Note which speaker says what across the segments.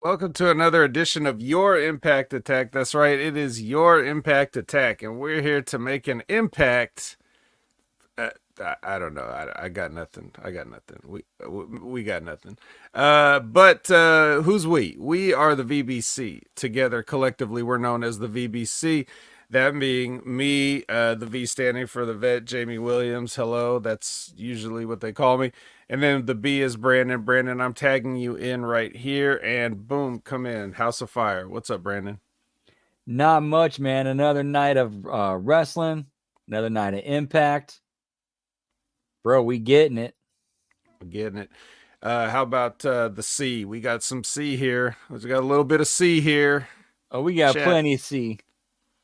Speaker 1: Welcome to another edition of Your Impact Attack. That's right, it is Your Impact Attack, and we're here to make an impact. I don't know. I got nothing. I got nothing. We got nothing. But who's we? We are the VBC. Together, collectively, we're known as the VBC. That being me, the V standing for the vet, Jamie Williams. Hello. That's usually what they call me. And then the B is Brandon. Brandon, I'm tagging you in right here. And boom, come in. House of Fire. What's up, Brandon?
Speaker 2: Not much, man. Another night of wrestling, another night of impact. Bro, we getting it.
Speaker 1: We're getting it. How about the C? We got some C here. We got a little bit of C here.
Speaker 2: Oh, we got
Speaker 1: Chat.
Speaker 2: plenty of C.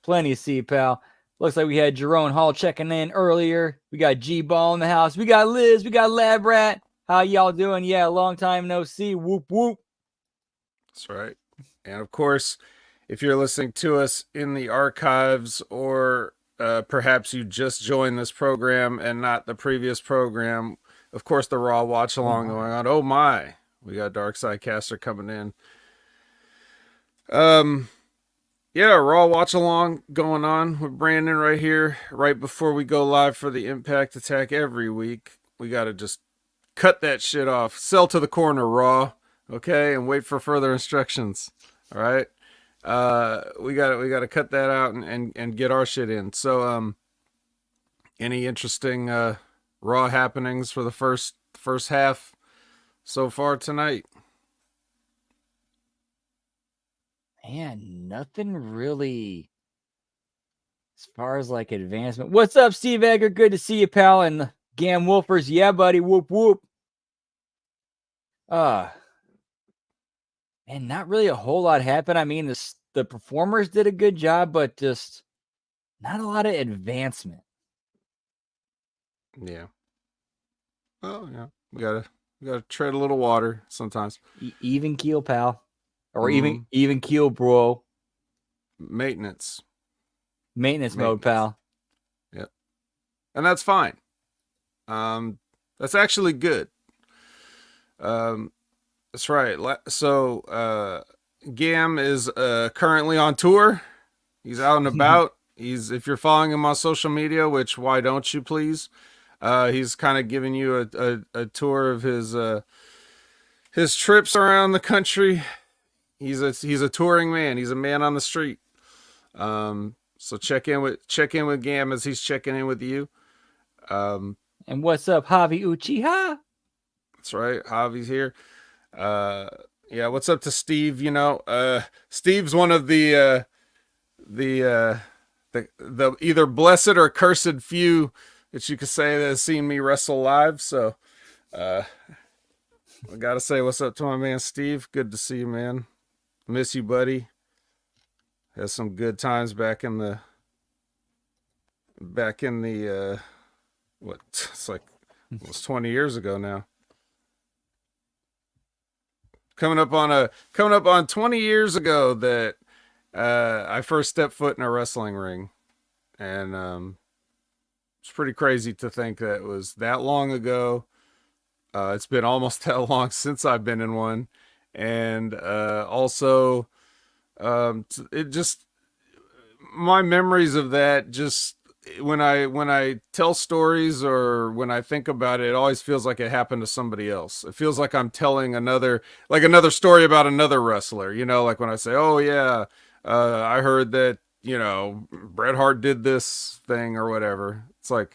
Speaker 2: Plenty of C, pal. Looks like we had Jerome Hall checking in earlier. We got G-Ball in the house. We got Liz. We got Lab Rat. How y'all doing? Yeah, long time no see. Whoop, whoop.
Speaker 1: That's right. And of course, if you're listening to us in the archives or perhaps you just joined this program and not the previous program, of course, the Raw watch along going on. Oh my, we got Dark Side Caster coming in. Yeah, Raw watch along going on with Brandon right here, right before we go live for the Impact Attack every week. We got to just cut that shit off. Sell to the corner, Raw, okay, and wait for further instructions. All right. We got to cut that out and get our shit in. So any interesting Raw happenings for the first half so far tonight?
Speaker 2: Man, nothing really as far as like advancement. What's up, Steve Egger? Good to see you, pal. And the Gam Wolfers. Yeah, buddy. Whoop, whoop. Man, not really a whole lot happened. I mean, the performers did a good job, but just not a lot of advancement.
Speaker 1: Yeah. Oh yeah. We gotta tread a little water sometimes.
Speaker 2: Even keel, pal, or even keel, bro.
Speaker 1: Maintenance
Speaker 2: Maintenance mode, pal.
Speaker 1: Yep. And that's fine. That's actually good. That's right. So Gam is currently on tour. He's out and about. If you're following him on social media, which why don't you please? He's kind of giving you a tour of his trips around the country. He's a touring man. He's a man on the street. So check in with Gam as he's checking in with you.
Speaker 2: And what's up, Javi Uchiha?
Speaker 1: That's right. Javi's here. Yeah, what's up to Steve? Steve's one of the either blessed or cursed few that you could say that has seen me wrestle live. So, I gotta say what's up to my man Steve. Good to see you, man. Miss you, buddy. Had some good times back in the what? It's like almost 20 years ago now. Coming up on 20 years ago that I first stepped foot in a wrestling ring, and it's pretty crazy to think that it was that long ago. It's been almost that long since I've been in one, and also it just my memories of that just when I tell stories or when I think about it, it always feels like it happened to somebody else. It feels like I'm telling another story about another wrestler. Like when I say, "Oh yeah, I heard that Bret Hart did this thing or whatever." It's like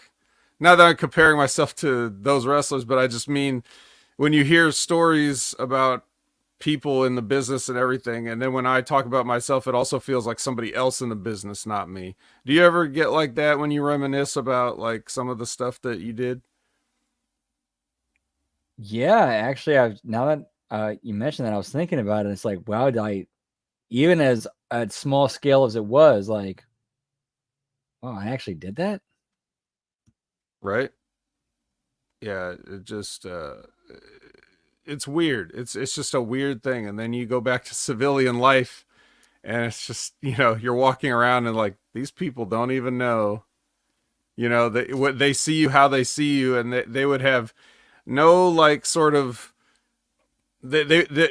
Speaker 1: not that I'm comparing myself to those wrestlers, but I just mean when you hear stories about people in the business and everything, and then when I talk about myself, it also feels like somebody else in the business, not me. Do you ever get like that when you reminisce about like some of the stuff that you did?
Speaker 2: Yeah, actually, now that you mentioned that, I was thinking about it. It's like, wow, even as at small scale as it was, like, wow, I actually did that.
Speaker 1: Right? Yeah, it just it's weird. It's just a weird thing, and then you go back to civilian life, and it's just you're walking around and like these people don't even know what they see you, how they see you, and they would have no like sort of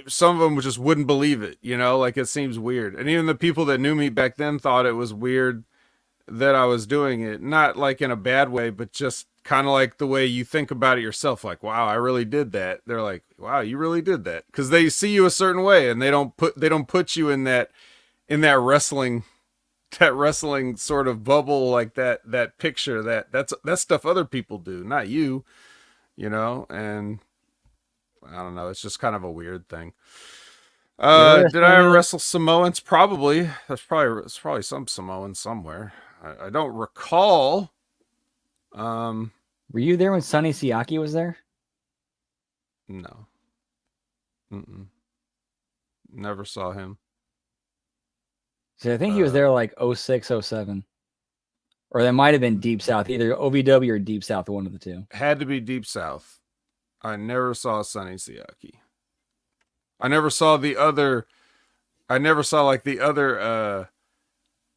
Speaker 1: some of them just wouldn't believe it, you know, like it seems weird. And even the people that knew me back then thought it was weird that I was doing it, not like in a bad way, but just kind of like the way you think about it yourself. Like, wow, I really did that. They're like, wow, you really did that, because they see you a certain way, and they don't put you in that wrestling sort of bubble, like that picture that's stuff other people do, not you, you know. And I don't know, it's just kind of a weird thing. Did I ever wrestle Samoans? Probably. There's probably some Samoans somewhere. I don't recall.
Speaker 2: Were you there when Sonny Siaki was there?
Speaker 1: No. Never saw him.
Speaker 2: So I think he was there like 06, 07. Or that might have been Deep South, either OVW or Deep South, one of the two.
Speaker 1: Had to be Deep South. I never saw Sonny Siaki. I never saw the other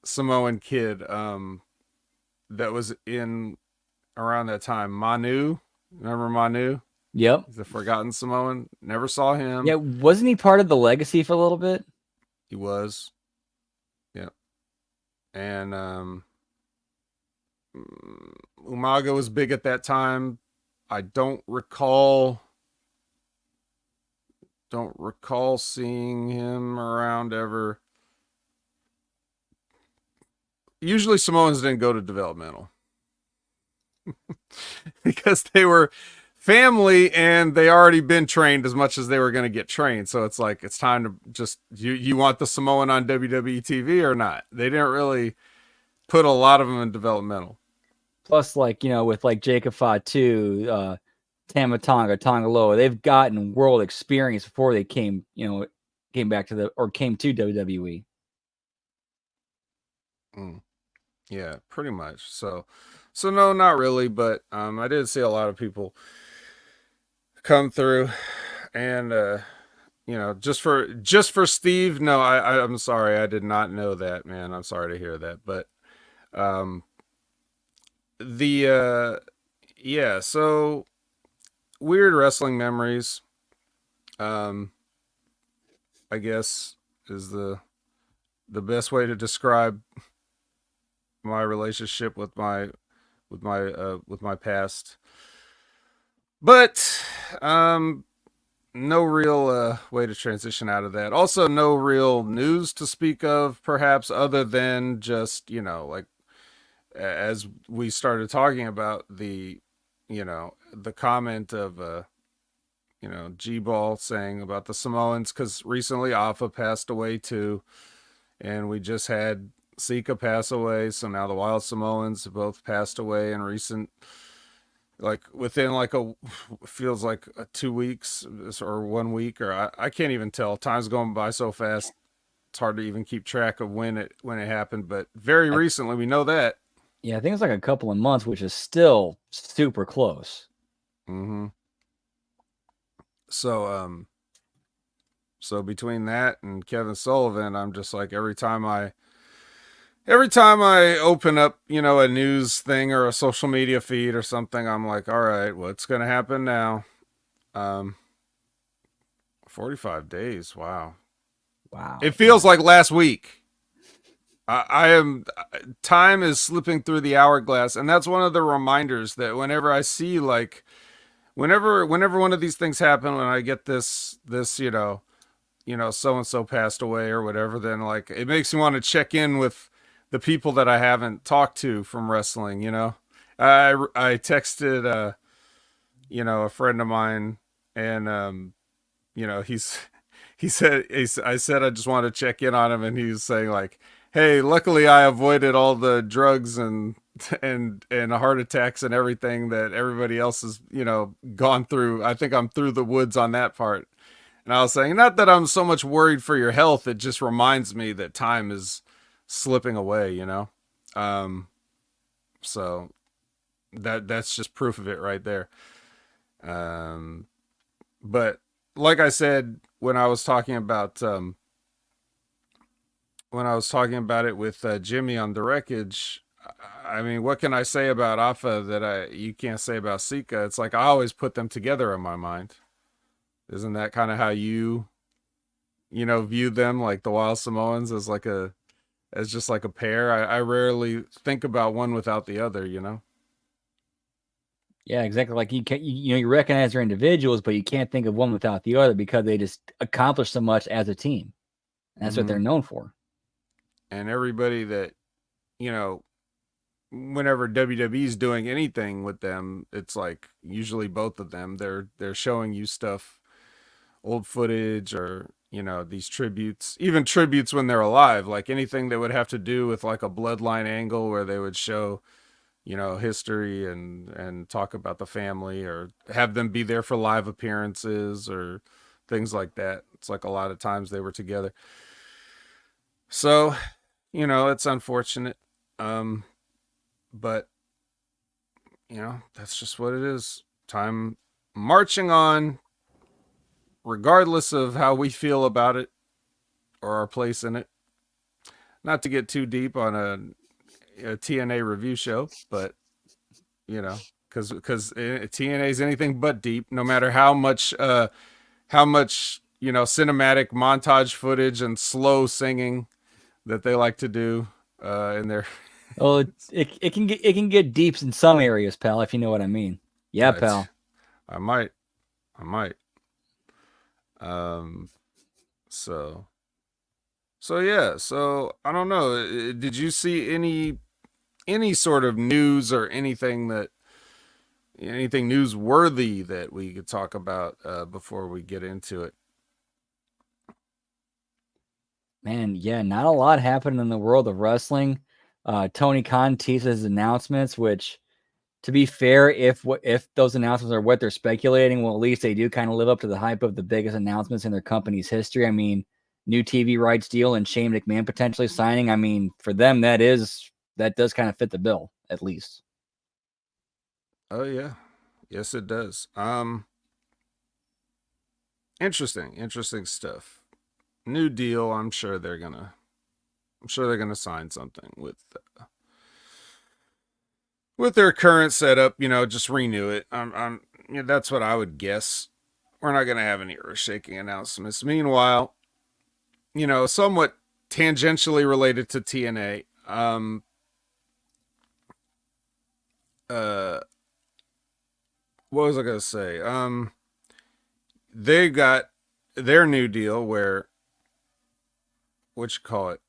Speaker 1: Samoan kid that was in around that time. Manu. Remember Manu?
Speaker 2: Yep.
Speaker 1: The Forgotten Samoan. Never saw him.
Speaker 2: Yeah, wasn't he part of the Legacy for a little bit?
Speaker 1: He was. Yep. And Umaga was big at that time. I don't recall seeing him around ever. Usually Samoans didn't go to developmental because they were family and they already been trained as much as they were going to get trained. So it's like, it's time to just, you want the Samoan on WWE TV or not? They didn't really put a lot of them in developmental.
Speaker 2: Plus, like, you know, with like Jacob Fatu, Tama Tonga, Tongaloa, they've gotten world experience before they came back to came to WWE.
Speaker 1: Yeah, pretty much. So no, not really, but I did see a lot of people come through, and you know, just for Steve. No, I'm sorry, I did not know that, man. I'm sorry to hear that, but yeah, so weird wrestling memories, I guess, is the best way to describe my relationship with my past. But no real way to transition out of that. Also, no real news to speak of, perhaps, other than just, you know, like, as we started talking about the comment of G-Ball saying about the Samoans, because recently Alpha passed away too, and we just had Sika pass away, so now the Wild Samoans have both passed away in recent, like within like feels like 2 weeks or 1 week, or I can't even tell. Time's going by so fast, it's hard to even keep track of when it happened, but very recently, we know that.
Speaker 2: Yeah, I think it's like a couple of months, which is still super close.
Speaker 1: So between that and Kevin Sullivan, I'm just like, every time I open up, you know, a news thing or a social media feed or something, I'm like, all right, what's going to happen now? 45 days. Wow. It feels like last week. Time is slipping through the hourglass. And that's one of the reminders that whenever I see, like, whenever one of these things happen, when I get this, so-and-so passed away or whatever, then like, it makes me want to check in with the people that I haven't talked to from wrestling, you know. I texted, a friend of mine, and, I said, I just want to check in on him. And he was saying like, hey, luckily I avoided all the drugs and heart attacks and everything that everybody else has, gone through. I think I'm through the woods on that part. And I was saying, not that I'm so much worried for your health. It just reminds me that time is slipping away, you know? So that's just proof of it right there. But like I said, when I was talking about it with Jimmy on the wreckage, I mean, what can I say about Afa that you can't say about Sika? It's like I always put them together in my mind. Isn't that kind of how you view them, like the Wild Samoans, as as just like a pair? I rarely think about one without the other, you know?
Speaker 2: Yeah, exactly. Like you recognize they're individuals, but you can't think of one without the other because they just accomplish so much as a team. And that's what they're
Speaker 1: Hmm.
Speaker 2: known for.
Speaker 1: And everybody that, you know, whenever WWE's doing anything with them, it's like usually both of them. They're showing you stuff, old footage, or these tributes, even tributes when they're alive, like anything that would have to do with like a bloodline angle where they would show history and talk about the family, or have them be there for live appearances or things like that. It's like a lot of times they were together. So it's unfortunate, um but that's just what it is. Time marching on, regardless of how we feel about it or our place in it. Not to get too deep on a TNA review show, but because TNA is anything but deep. No matter how much cinematic montage footage and slow singing that they like to do in their.
Speaker 2: Oh, it can get deep in some areas, pal, if you know what I mean. Yeah, pal.
Speaker 1: I might. Um. So yeah. So I don't know. Did you see any sort of news or anything newsworthy that we could talk about before we get into it?
Speaker 2: Man, yeah, not a lot happened in the world of wrestling. Tony Khan teases his announcements, which, to be fair, if those announcements are what they're speculating, well, at least they do kind of live up to the hype of the biggest announcements in their company's history. I mean, new TV rights deal and Shane McMahon potentially signing. I mean, for them, that does kind of fit the bill, at least.
Speaker 1: Oh yeah, yes it does. Interesting stuff. New deal. I'm sure they're gonna sign something with their current setup. Just renew it. That's what I would guess. We're not gonna have any earth-shaking announcements. Meanwhile, somewhat tangentially related to TNA. Uh, what was I gonna say? They got their new deal where, what you call it,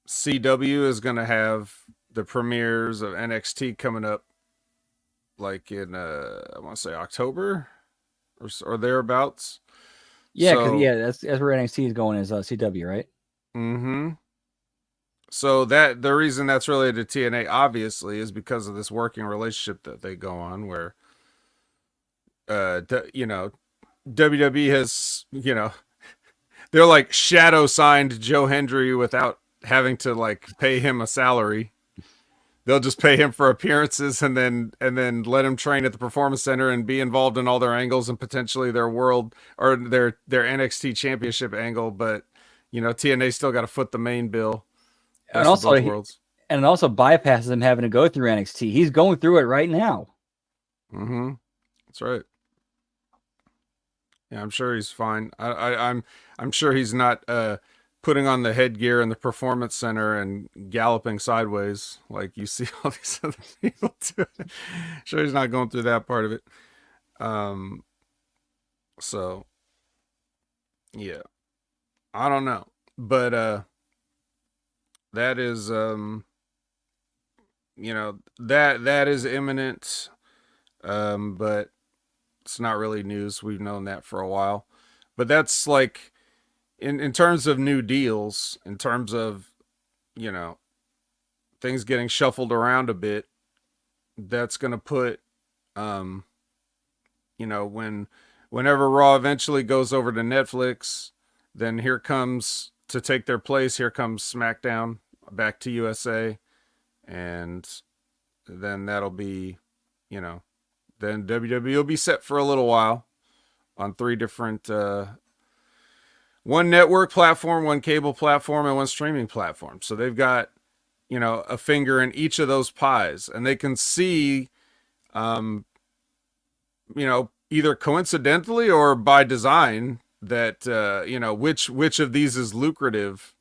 Speaker 1: CW is gonna have the premieres of NXT coming up, like in I want to say October or thereabouts.
Speaker 2: Yeah, because
Speaker 1: So,
Speaker 2: that's where NXT is going, is CW, right?
Speaker 1: mm-hmm. So that the reason that's related to TNA obviously is because of this working relationship that they go on, where WWE has, they're like shadow signed Joe Hendry without having to like pay him a salary. They'll just pay him for appearances, and then let him train at the performance center and be involved in all their angles and potentially their world or their NXT championship angle. But TNA still got to foot the main bill.
Speaker 2: And
Speaker 1: Best of
Speaker 2: also,
Speaker 1: both worlds.
Speaker 2: and it also bypasses him having to go through NXT. He's going through it right now.
Speaker 1: Mm-hmm. That's right. Yeah, I'm sure he's fine. I'm sure he's not putting on the headgear in the performance center and galloping sideways like you see all these other people do. Sure he's not going through that part of it. Um so yeah. I don't know. But that is that is imminent. But it's not really news. We've known that for a while. But that's like in terms of new deals, in terms of, you know, things getting shuffled around a bit, that's gonna put um, whenever Raw eventually goes over to Netflix, then here comes to take their place, here comes SmackDown back to USA, and then that'll be, you know, then WWE will be set for a little while on three different one network platform, one cable platform, and one streaming platform. So they've got, a finger in each of those pies, and they can see, um, either coincidentally or by design that which of these is lucrative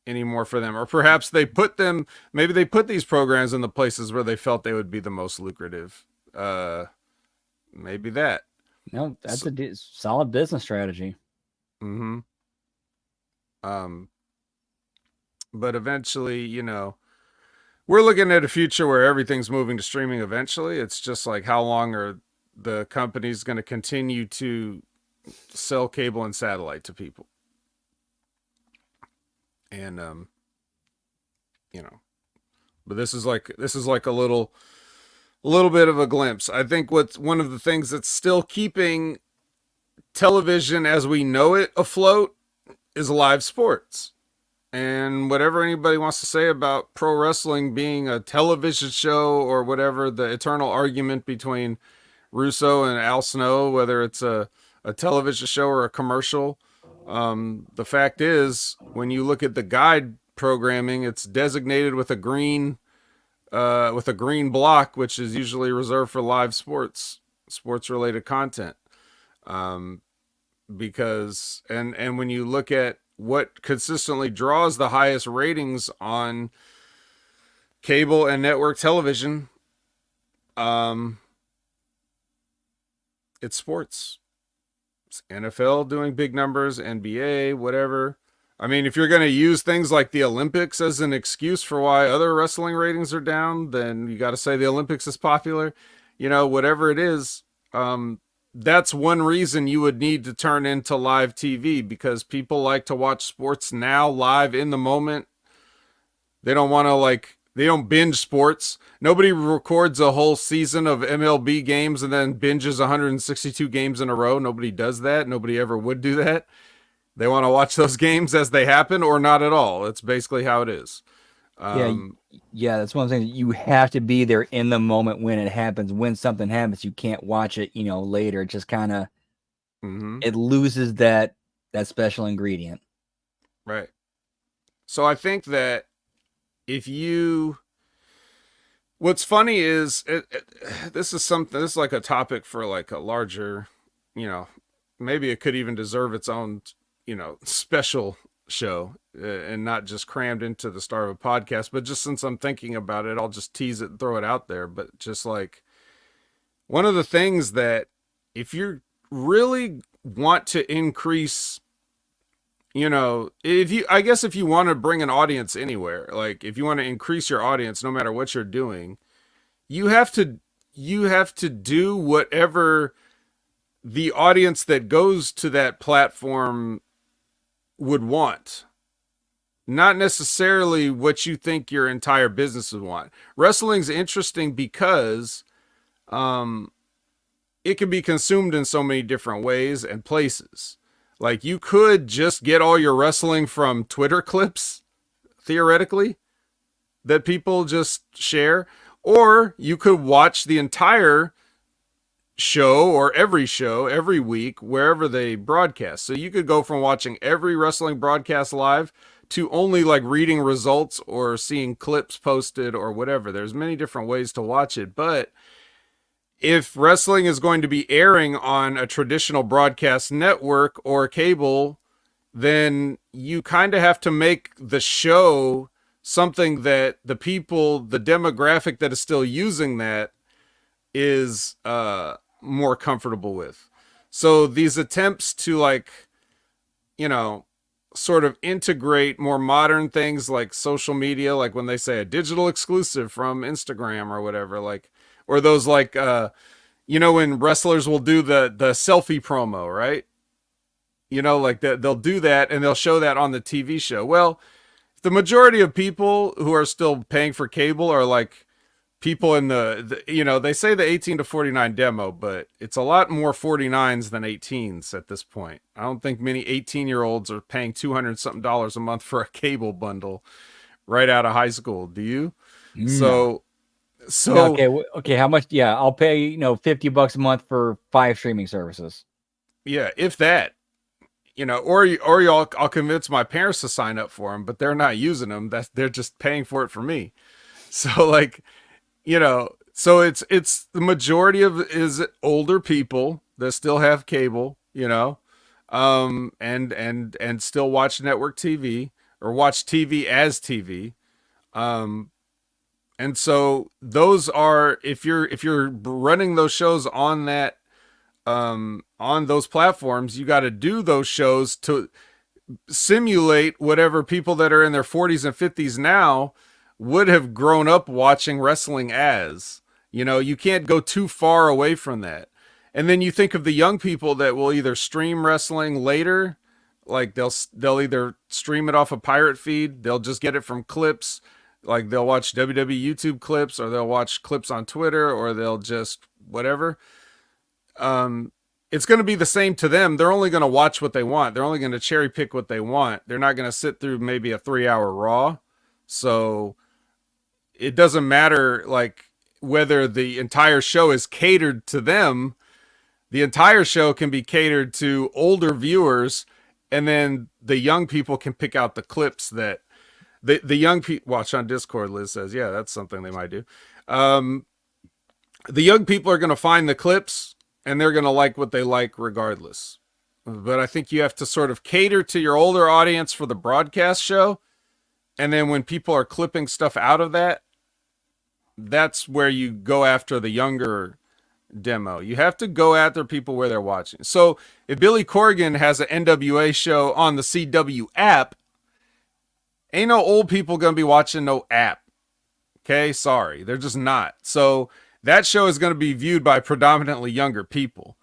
Speaker 1: anymore for them, or perhaps maybe they put these programs in the places where they felt they would be the most lucrative. Maybe that.
Speaker 2: No, that's a solid business strategy.
Speaker 1: Mm-hmm. But eventually, we're looking at a future where everything's moving to streaming eventually. It's just like, how long are the companies going to continue to sell cable and satellite to people? And but this is like a little bit of a glimpse. I think what's one of the things that's still keeping television as we know it afloat is live sports. And whatever anybody wants to say about pro wrestling being a television show, or whatever, the eternal argument between Russo and Al Snow, whether it's a television show or a commercial, the fact is, when you look at the guide programming, it's designated with a green block, which is usually reserved for live sports related content. Because when you look at what consistently draws the highest ratings on cable and network television, it's sports. It's NFL doing big numbers, NBA, whatever. I mean, if you're going to use things like the Olympics as an excuse for why other wrestling ratings are down, then you got to say the Olympics is popular. Whatever it is, that's one reason you would need to turn into live TV, because people like to watch sports now live in the moment. They don't want to they don't binge sports. Nobody records a whole season of MLB games and then binges 162 games in a row. Nobody does that. Nobody ever would do that. They want to watch those games as they happen, or not at all. That's basically how it is.
Speaker 2: Yeah, that's one of the things. You have to be there in the moment when it happens. When something happens, you can't watch it, later. It just kind of it loses that special ingredient.
Speaker 1: Right. So I think that what's funny is this is like a topic for like a larger, maybe it could even deserve its own, special show, and not just crammed into the start of a podcast. But just since I'm thinking about it, I'll just tease it and throw it out there. But just like, one of the things that, if you really want to increase, if you want to bring an audience anywhere, like if you want to increase your audience, no matter what you're doing, you have to do whatever the audience that goes to that platform would want, not necessarily what you think your entire business would want. Wrestling's interesting because it can be consumed in so many different ways and places. Like, you could just get all your wrestling from Twitter clips, theoretically, that people just share, or you could watch the entire show or every show every week wherever they broadcast. So you could go from watching every wrestling broadcast live to only like reading results or seeing clips posted or whatever. There's many different ways to watch it. But if wrestling is going to be airing on a traditional broadcast network or cable, then you kind of have to make the show something that the demographic that is still using that is more comfortable with. So these attempts to sort of integrate more modern things like social media, like when they say a digital exclusive from Instagram or whatever, or those when wrestlers will do the selfie promo, right? They'll do that and they'll show that on the TV show. Well, the majority of people who are still paying for cable are like people in they say the 18 to 49 demo, but it's a lot more 49s than 18s at this point. I don't think many 18-year-olds are paying $200 something a month for a cable bundle right out of high school. Do you?
Speaker 2: No. So okay. How much? Yeah, I'll pay $50 a month for 5 streaming services.
Speaker 1: Yeah, if that. I'll convince my parents to sign up for them, but they're not using them. They're just paying for it for me. So So it's the majority of is older people that still have cable, and still watch network TV or watch TV as TV. Um, and so those are if you're running those shows on that on those platforms, you got to do those shows to simulate whatever people that are in their 40s and 50s now would have grown up watching wrestling as. You can't go too far away from that. And then you think of the young people that will either stream wrestling later, like they'll either stream it off a pirate feed, they'll just get it from clips, like they'll watch WWE YouTube clips, or they'll watch clips on Twitter, or they'll just whatever. It's going to be the same to them. They're only going to watch what they want. They're only going to cherry pick what they want. They're not going to sit through maybe a 3-hour Raw. So it doesn't matter like whether the entire show is catered to them. The entire show can be catered to older viewers, and then the young people can pick out the clips that the young people watch on Discord. Liz says, yeah, that's something they might do. The young people are going to find the clips, and they're going to like what they like regardless. But I think you have to sort of cater to your older audience for the broadcast show. And then when people are clipping stuff out of that, that's where you go after the younger demo. You have to go after people where they're watching. So if Billy Corgan has an NWA show on the CW app, ain't no old people going to be watching no app. Okay, sorry. They're just not. So that show is going to be viewed by predominantly younger people.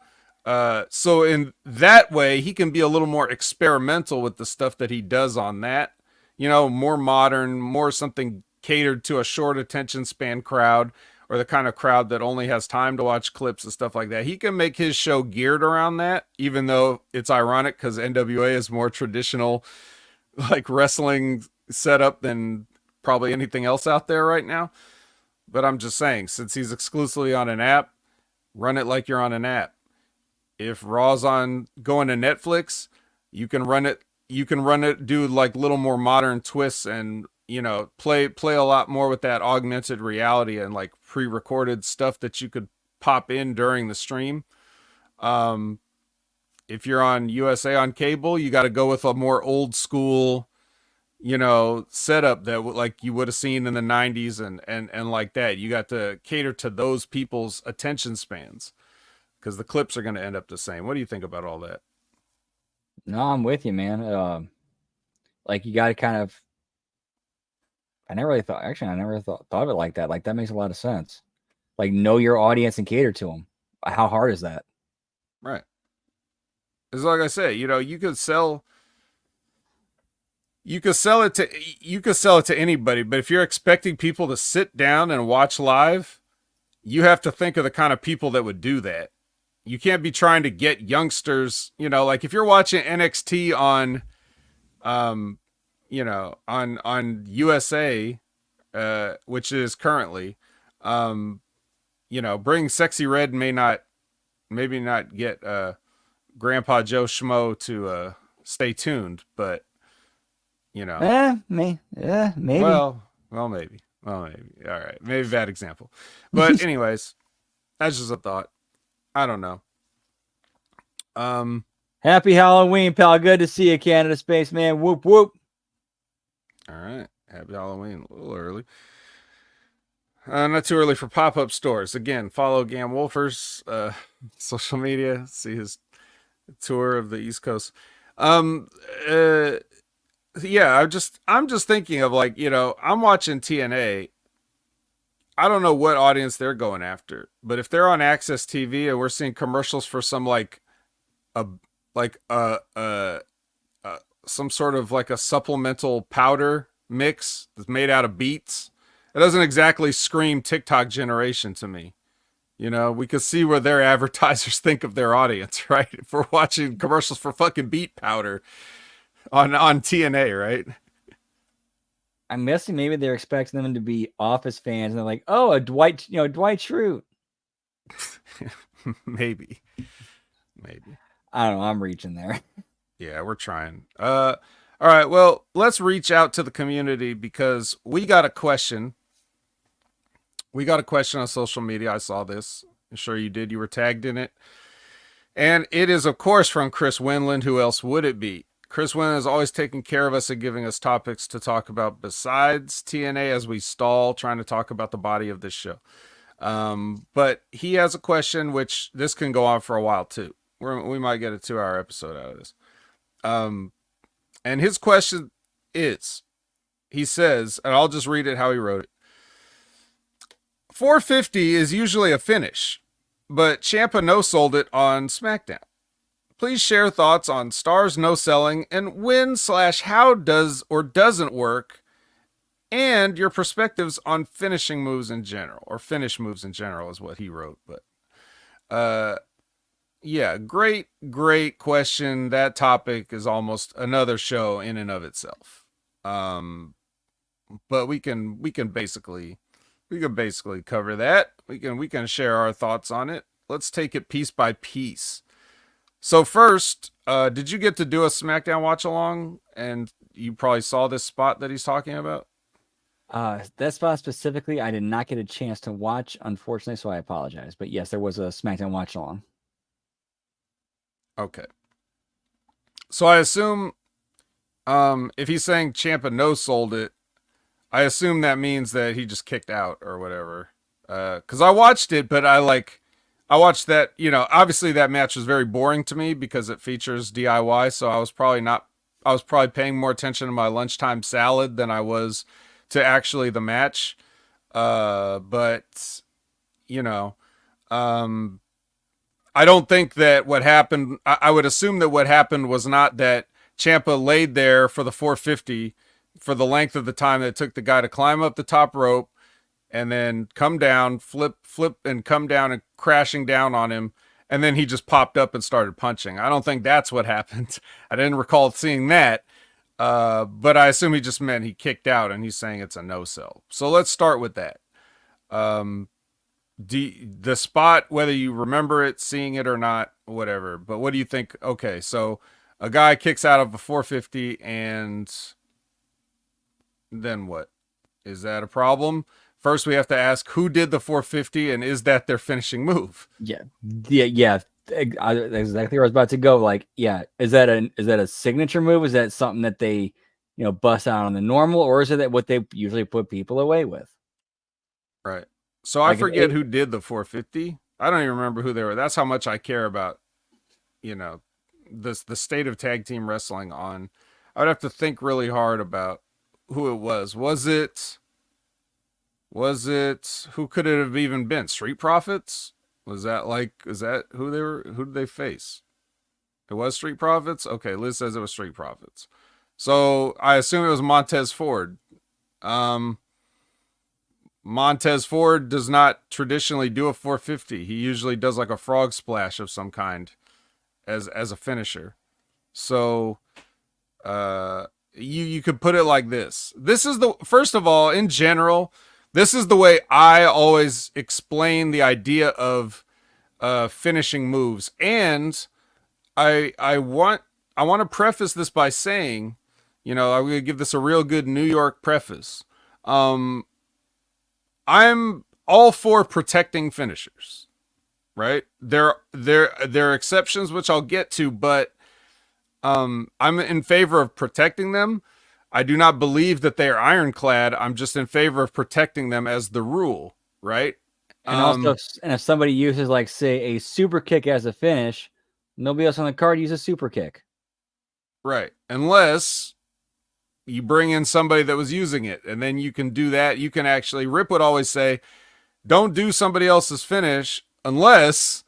Speaker 1: So in that way, he can be a little more experimental with the stuff that he does on that. More modern, more something catered to a short attention span crowd, or the kind of crowd that only has time to watch clips and stuff like that. He can make his show geared around that, even though it's ironic because NWA is more traditional, like wrestling setup than probably anything else out there right now. But I'm just saying, since he's exclusively on an app, run it like you're on an app. If Raw's on going to Netflix, you can run it, do like little more modern twists and, play a lot more with that augmented reality and like pre-recorded stuff that you could pop in during the stream. If you're on USA on cable, you got to go with a more old school, setup that like you would have seen in the 90s and like that. You got to cater to those people's attention spans because the clips are going to end up the same. What do you think about all that?
Speaker 2: No, I'm with you, man. Like you got to kind of, I never thought of it like that. Like that makes a lot of sense. Like know your audience and cater to them. How hard is that?
Speaker 1: Right. It's like I say, you could sell it to anybody, but if you're expecting people to sit down and watch live, you have to think of the kind of people that would do that. You can't be trying to get youngsters, like if you're watching NXT on on USA, which is currently, Bring Sexy Red maybe not get Grandpa Joe Schmo to stay tuned, but
Speaker 2: maybe.
Speaker 1: Well, maybe. All right, maybe bad example, but anyways, that's just a thought. I don't know.
Speaker 2: Happy Halloween, pal. Good to see you, Canada Spaceman. Whoop whoop.
Speaker 1: All right, happy Halloween. A little early. Not too early for pop-up stores. Again, follow Gam Wolfer's social media. See his tour of the East Coast. Yeah, I'm just thinking of like, I'm watching TNA. I don't know what audience they're going after, but if they're on Access TV and we're seeing commercials for some some sort of like a supplemental powder mix that's made out of beets, it doesn't exactly scream TikTok generation to me. We could see where their advertisers think of their audience, right? If we're watching commercials for fucking beet powder on TNA, right?
Speaker 2: I'm guessing maybe they're expecting them to be Office fans, and they're like, "Oh, Dwight Schrute."
Speaker 1: Maybe.
Speaker 2: I don't know. I'm reaching there.
Speaker 1: Yeah, we're trying. All right. Well, let's reach out to the community because we got a question We got a question on social media. I saw this. I'm sure you did. You were tagged in it. And it is, of course, from Chris Winland. Who else would it be? Chris Winland is always taking care of us and giving us topics to talk about besides TNA as we stall trying to talk about the body of this show. But he has a question, which this can go on for a while too. We might get a 2-hour episode out of this. And his question is, he says, and I'll just read it how he wrote it. 450 is usually a finish, but Ciampa no-sold it on SmackDown. Please share thoughts on Stars no-selling and when/how does or doesn't work, and your perspectives on finishing moves in general, or finish moves in general is what he wrote. But yeah, great question. That topic is almost another show in and of itself. But we can basically cover that. We can share our thoughts on it. Let's take it piece by piece. So first, did you get to do a SmackDown watch along? And you probably saw this spot that he's talking about.
Speaker 2: That spot specifically, I did not get a chance to watch, unfortunately, so I apologize. But yes, there was a SmackDown watch along.
Speaker 1: Okay. So I assume, if he's saying Ciampa no-sold it, I assume that means that he just kicked out or whatever. Because I watched it, but I watched that, obviously that match was very boring to me because it features DIY. So I was probably paying more attention to my lunchtime salad than I was to actually the match. But I don't think that what happened, I would assume that what happened was not that Ciampa laid there for the 450 for the length of the time that it took the guy to climb up the top rope and then come down, flip, and come down and crashing down on him. And then he just popped up and started punching. I don't think that's what happened. I didn't recall seeing that. But I assume he just meant he kicked out and he's saying it's a no-sell. So let's start with that. The spot, whether you remember it, seeing it or not, whatever. But what do you think? Okay, so a guy kicks out of a 450 and then what? Is that a problem? First, we have to ask who did the 450 and is that their finishing move?
Speaker 2: Yeah. Exactly where I was about to go. Like, yeah, is that a signature move? Is that something that they, bust out on the normal, or is it that what they usually put people away with?
Speaker 1: Right. So I forget who did the 450. I don't even remember who they were. That's how much I care about, the state of tag team wrestling on. I would have to think really hard about who it was. Was it who could it have even been? Street Profits? Is that who they were? Who did they face? It was Street Profits? Okay, Liz says it was Street Profits. So I assume it was Montez Ford. Montez Ford does not traditionally do a 450. He usually does like a frog splash of some kind as a finisher. So you could put it like this. This is first of all, in general, this is the way I always explain the idea of finishing moves. And I want to preface this by saying, I'm going to give this a real good New York preface. I'm all for protecting finishers, right? There are exceptions, which I'll get to, but I'm in favor of protecting them. I do not believe that they are ironclad. I'm just in favor of protecting them as the rule, right?
Speaker 2: And also, if somebody uses, like, say, a super kick as a finish, nobody else on the card uses super kick.
Speaker 1: Right. Unless you bring in somebody that was using it, and then you can do that. You can actually, Rip would always say, don't do somebody else's finish unless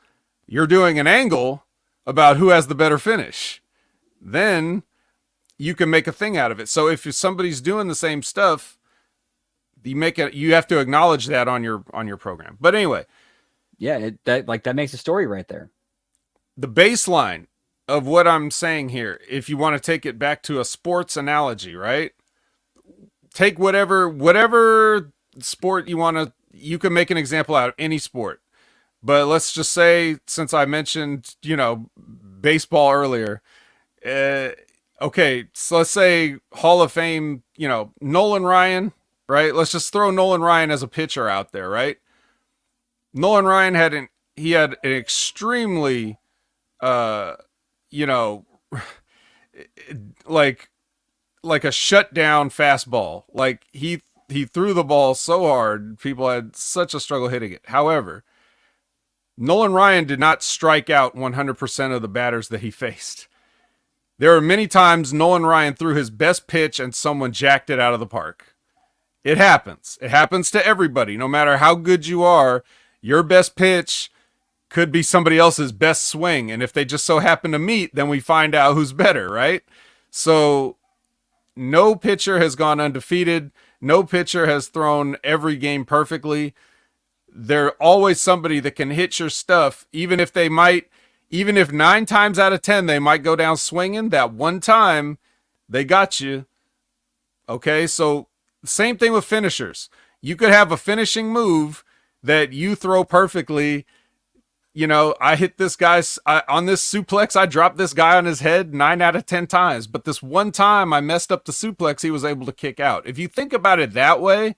Speaker 1: you're doing an angle about who has the better finish. Then you can make a thing out of it. So if somebody's doing the same stuff, you have to acknowledge that on your program. But anyway,
Speaker 2: yeah, that makes a story right there.
Speaker 1: The baseline of what I'm saying here, if you want to take it back to a sports analogy, right? Take whatever sport you want to, you can make an example out of any sport. But let's just say, since I mentioned, baseball earlier, okay, so let's say Hall of Fame, Nolan Ryan, right? Let's just throw Nolan Ryan as a pitcher out there, right? Nolan Ryan had an extremely, you know, like a shutdown fastball. Like he threw the ball so hard, people had such a struggle hitting it. However, Nolan Ryan did not strike out 100% of the batters that he faced. There were many times Nolan Ryan threw his best pitch and someone jacked it out of the park. It happens. It happens to everybody. No matter how good you are, your best pitch could be somebody else's best swing. And if they just so happen to meet, then we find out who's better, right? So no pitcher has gone undefeated. No pitcher has thrown every game perfectly. There's always somebody that can hit your stuff, even if 9 times out of 10 they might go down swinging, that one time they got you. Okay, so same thing with finishers. You could have a finishing move that you throw perfectly. You know, I hit this guy on this suplex. I dropped this guy on his head 9 out of 10 times. But this one time I messed up the suplex, he was able to kick out. If you think about it that way,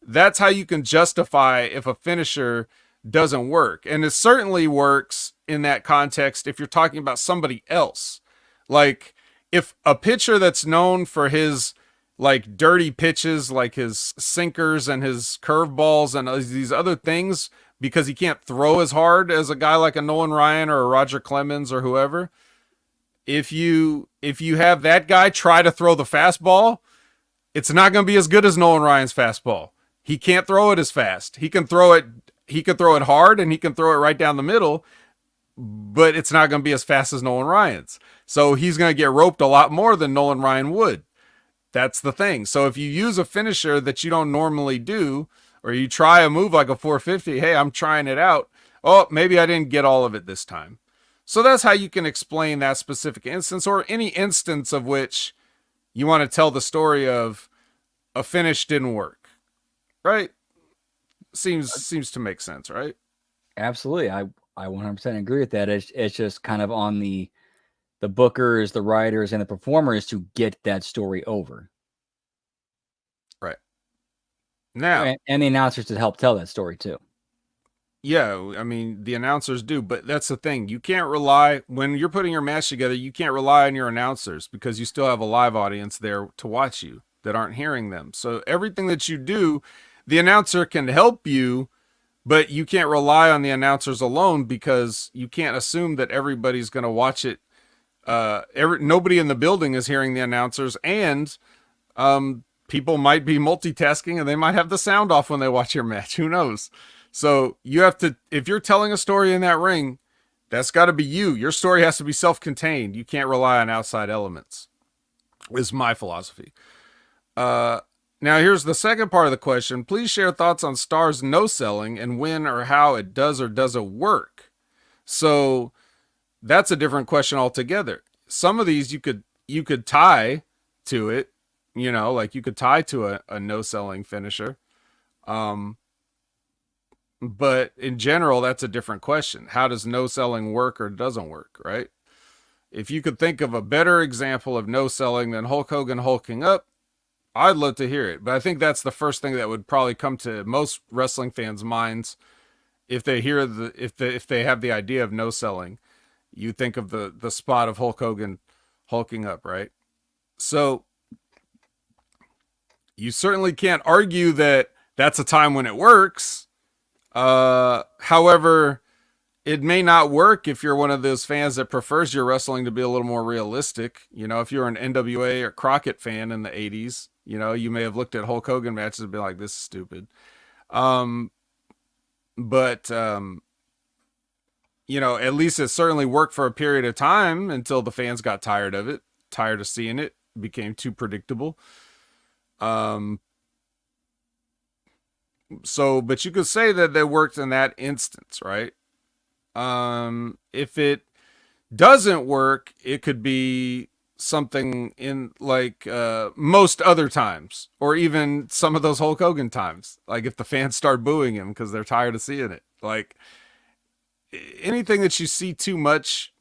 Speaker 1: that's how you can justify if a finisher doesn't work. And it certainly works in that context if you're talking about somebody else. Like, if a pitcher that's known for his like dirty pitches, like his sinkers and his curveballs and these other things, because he can't throw as hard as a guy like a Nolan Ryan or a Roger Clemens or whoever, if you have that guy try to throw the fastball, it's not going to be as good as Nolan Ryan's fastball. He can't throw it as fast. He can throw it hard, and he can throw it right down the middle, but it's not going to be as fast as Nolan Ryan's. So he's going to get roped a lot more than Nolan Ryan would. That's the thing. So if you use a finisher that you don't normally do, or you try a move like a 450, hey, I'm trying it out. Oh, maybe I didn't get all of it this time. So that's how you can explain that specific instance, or any instance of which you want to tell the story of a finish didn't work. Right? Seems to make sense, right?
Speaker 2: Absolutely. I 100% agree with that. It's just kind of on the bookers, the writers, and the performers to get that story over.
Speaker 1: Right. Now,
Speaker 2: and the announcers to help tell that story too.
Speaker 1: Yeah, I mean, the announcers do, but that's the thing. You can't rely, when you're putting your match together, you can't rely on your announcers, because you still have a live audience there to watch you that aren't hearing them. So everything that you do, the announcer can help you, but you can't rely on the announcers alone, because you can't assume that everybody's going to watch it. Nobody in the building is hearing the announcers, and people might be multitasking and they might have the sound off when they watch your match. Who knows? So you have to, if you're telling a story in that ring, that's got to be you. Your story has to be self-contained. You can't rely on outside elements, is my philosophy. Now here's the second part of the question. Please share thoughts on Star's no-selling and when or how it does or doesn't work. So that's a different question altogether. Some of these you could tie to it, you know, like you could tie to a no-selling finisher. But in general, that's a different question. How does no-selling work or doesn't work, right? If you could think of a better example of no-selling than Hulk Hogan hulking up, I'd love to hear it. But I think that's the first thing that would probably come to most wrestling fans' minds if they hear if they have the idea of no-selling. You think of the spot of Hulk Hogan hulking up, right? So you certainly can't argue that that's a time when it works. However, it may not work if you're one of those fans that prefers your wrestling to be a little more realistic. You know, if you're an NWA or Crockett fan in the 80s, you know, you may have looked at Hulk Hogan matches and been like, this is stupid. But you know, at least it certainly worked for a period of time until the fans got tired of it, tired of seeing it, became too predictable. So, but you could say that they worked in that instance, right? If it doesn't work, it could be something in like most other times, or even some of those Hulk Hogan times. Like if the fans start booing him because they're tired of seeing it. Like anything that you see too much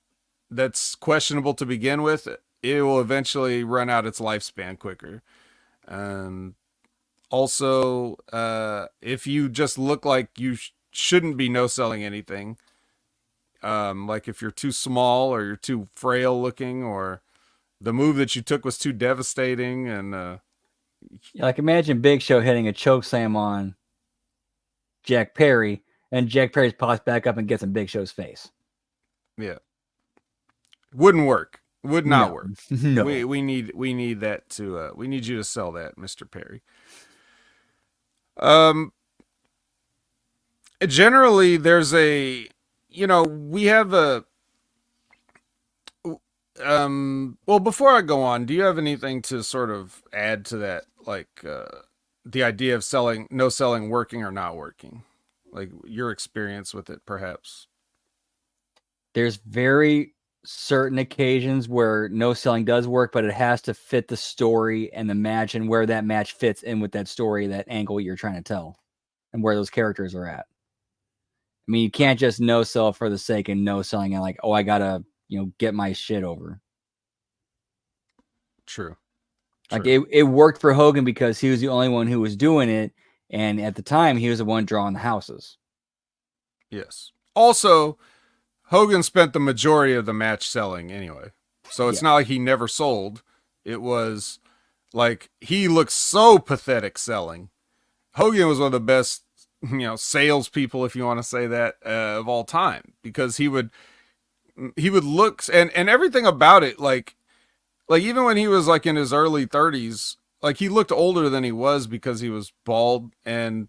Speaker 1: that's questionable to begin with, it will eventually run out its lifespan quicker. Also, if you just look like you shouldn't be no selling anything, like if you're too small or you're too frail looking, or the move that you took was too devastating, and
Speaker 2: Like imagine Big Show hitting a choke slam on Jack Perry, and Jack Perry pops back up and gets in Big Show's face.
Speaker 1: yeah, wouldn't work. Would not
Speaker 2: No.
Speaker 1: work.
Speaker 2: No.
Speaker 1: We need that to we need you to sell that, Mr. Perry. Generally there's a, we have a, well, before I go on, do you have anything to sort of add to that, like the idea of no selling working or not working, like your experience with it, perhaps?
Speaker 2: There's very certain occasions where no selling does work, but it has to fit the story and the match and where that match fits in with that story, that angle you're trying to tell, and where those characters are at. I mean, you can't just no sell for the sake of no selling and like, oh, I gotta, get my shit over.
Speaker 1: True.
Speaker 2: Like it worked for Hogan because he was the only one who was doing it, and at the time he was the one drawing the houses.
Speaker 1: Yes. Also, Hogan spent the majority of the match selling anyway. So it's not like he never sold. It was like he looked so pathetic selling. Hogan was one of the best, salespeople, if you want to say that, of all time, because he would look, and everything about it, like even when he was like in his early 30s, like he looked older than he was because he was bald, and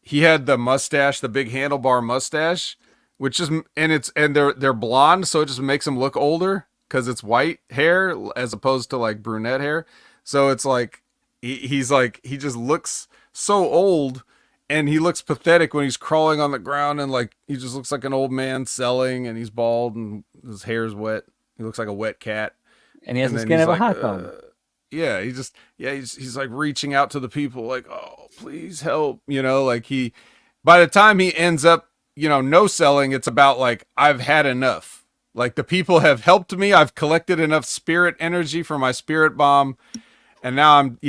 Speaker 1: he had the mustache, the big handlebar mustache, which is, and they're blonde, so it just makes him look older because it's white hair as opposed to like brunette hair. So it's like he just looks so old, and he looks pathetic when he's crawling on the ground, and like he just looks like an old man selling, and he's bald and his hair's wet. He looks like a wet cat,
Speaker 2: and he has the skin of a hot dog.
Speaker 1: Yeah, he's like reaching out to the people, like, oh, please help, like by the time he ends up, no selling, it's about like, I've had enough. Like the people have helped me. I've collected enough spirit energy for my spirit bomb. And now I'm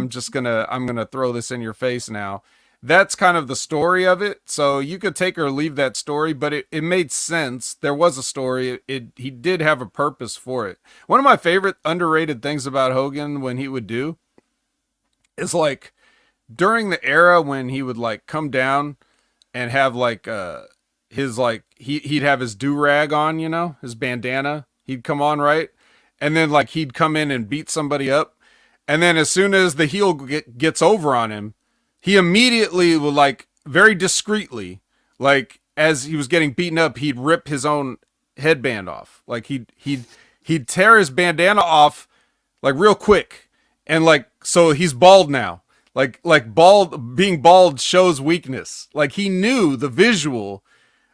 Speaker 1: just I'm going to throw this in your face now. That's kind of the story of it. So you could take or leave that story, but it made sense. There was a story. He did have a purpose for it. One of my favorite underrated things about Hogan when he would do is like during the era when he would like come down and have like his like he'd have his do-rag on, his bandana. He'd come on, right? And then like he'd come in and beat somebody up. And then as soon as the heel gets over on him, he immediately would, like, very discreetly, like as he was getting beaten up, he'd rip his own headband off. Like he'd tear his bandana off like real quick, and like so he's bald now. Like being bald shows weakness. Like he knew the visual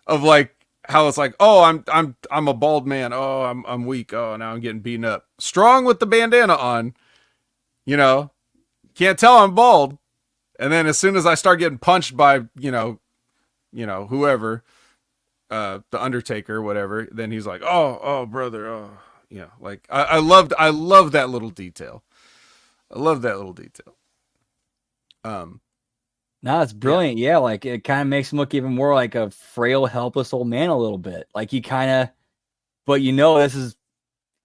Speaker 1: of like how it's like, oh, I'm a bald man. Oh, I'm weak. Oh, now I'm getting beaten up. Strong with the bandana on, can't tell I'm bald. And then as soon as I start getting punched by, whoever, the Undertaker, whatever, then he's like, oh, brother. Oh, like I love that little detail. I love that little detail.
Speaker 2: No, it's brilliant. Yeah. Like it kind of makes him look even more like a frail, helpless old man a little bit. Like he kind of, but this is,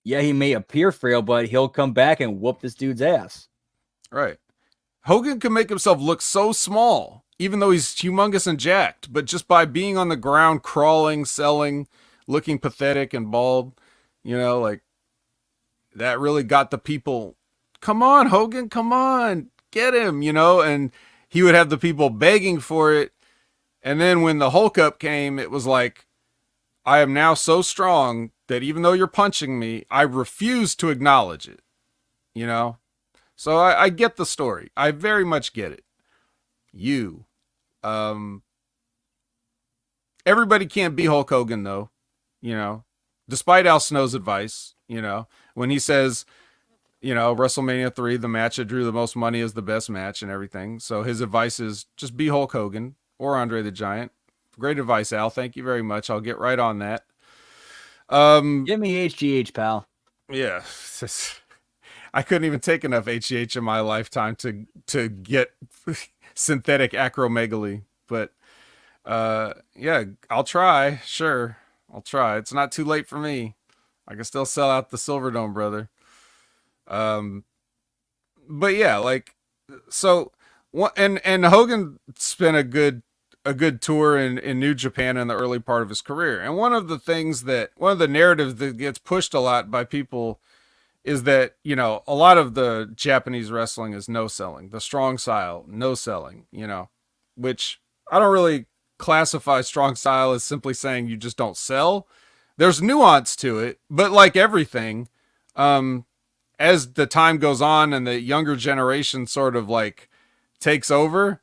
Speaker 2: he may appear frail, but he'll come back and whoop this dude's ass.
Speaker 1: Right. Hogan can make himself look so small, even though he's humongous and jacked, but just by being on the ground, crawling, selling, looking pathetic and bald, like that really got the people, come on, Hogan, come on, get him, and he would have the people begging for it. And then when the Hulk up came, it was like, I am now so strong that even though you're punching me, I refuse to acknowledge it, So I get the story. I very much get it. Everybody can't be Hulk Hogan though, despite Al Snow's advice, when he says, WrestleMania 3, the match that drew the most money is the best match and everything. So his advice is just be Hulk Hogan or Andre the Giant. Great advice, Al. Thank you very much. I'll get right on that.
Speaker 2: Give me HGH, pal.
Speaker 1: Yeah. I couldn't even take enough HGH in my lifetime to get synthetic acromegaly. But yeah, I'll try. Sure, I'll try. It's not too late for me. I can still sell out the Silverdome, brother. But yeah, like so. And Hogan spent a good tour in New Japan in the early part of his career. And one of the narratives that gets pushed a lot by people is that, you know, a lot of the Japanese wrestling is no selling, the strong style, no selling, you know, which I don't really classify strong style as simply saying you just don't sell. There's nuance to it, but like everything, as the time goes on and the younger generation sort of like takes over,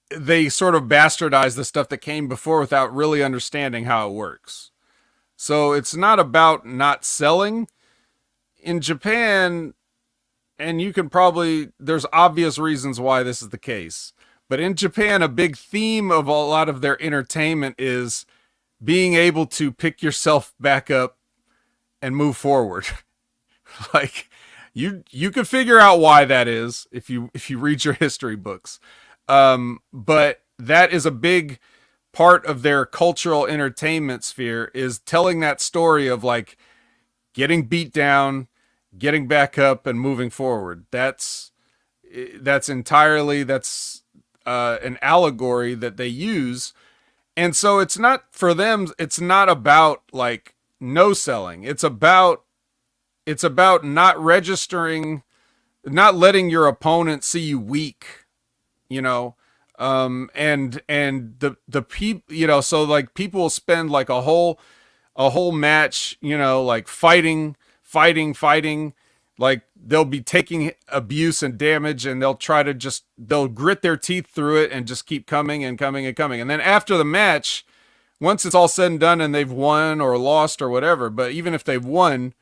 Speaker 1: they sort of bastardize the stuff that came before without really understanding how it works. So it's not about not selling in Japan, and you can probably, there's obvious reasons why this is the case. But in Japan, a big theme of a lot of their entertainment is being able to pick yourself back up and move forward. Like you can figure out why that is if you read your history books. But that is a big part of their cultural entertainment sphere, is telling that story of like getting beat down, getting back up, and moving forward. That's entirely an allegory that they use. And so it's not, for them, it's not about like no selling. It's about not registering, not letting your opponent see you weak, you know. And the people, you know, so like people will spend like a whole match, you know, like fighting, like they'll be taking abuse and damage, and they'll grit their teeth through it and just keep coming and coming and coming. And then after the match, once it's all said and done and they've won or lost or whatever, but even if they've won,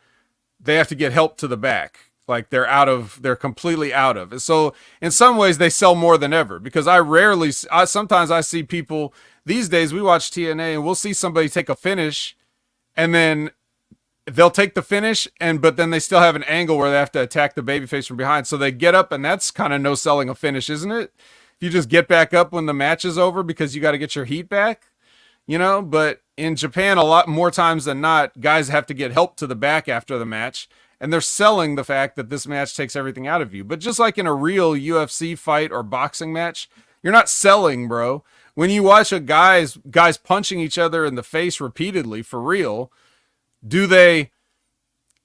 Speaker 1: they have to get help to the back. Like they're completely out of it. So in some ways they sell more than ever, because sometimes I see people these days, we watch TNA and we'll see somebody take a finish, and then they'll take the finish, but then they still have an angle where they have to attack the babyface from behind. So they get up, and that's kind of no selling a finish, isn't it? You just get back up when the match is over because you got to get your heat back, you know? But in Japan, a lot more times than not, guys have to get help to the back after the match. And they're selling the fact that this match takes everything out of you. But just like in a real UFC fight or boxing match, you're not selling, bro. When you watch guys punching each other in the face repeatedly for real, do they,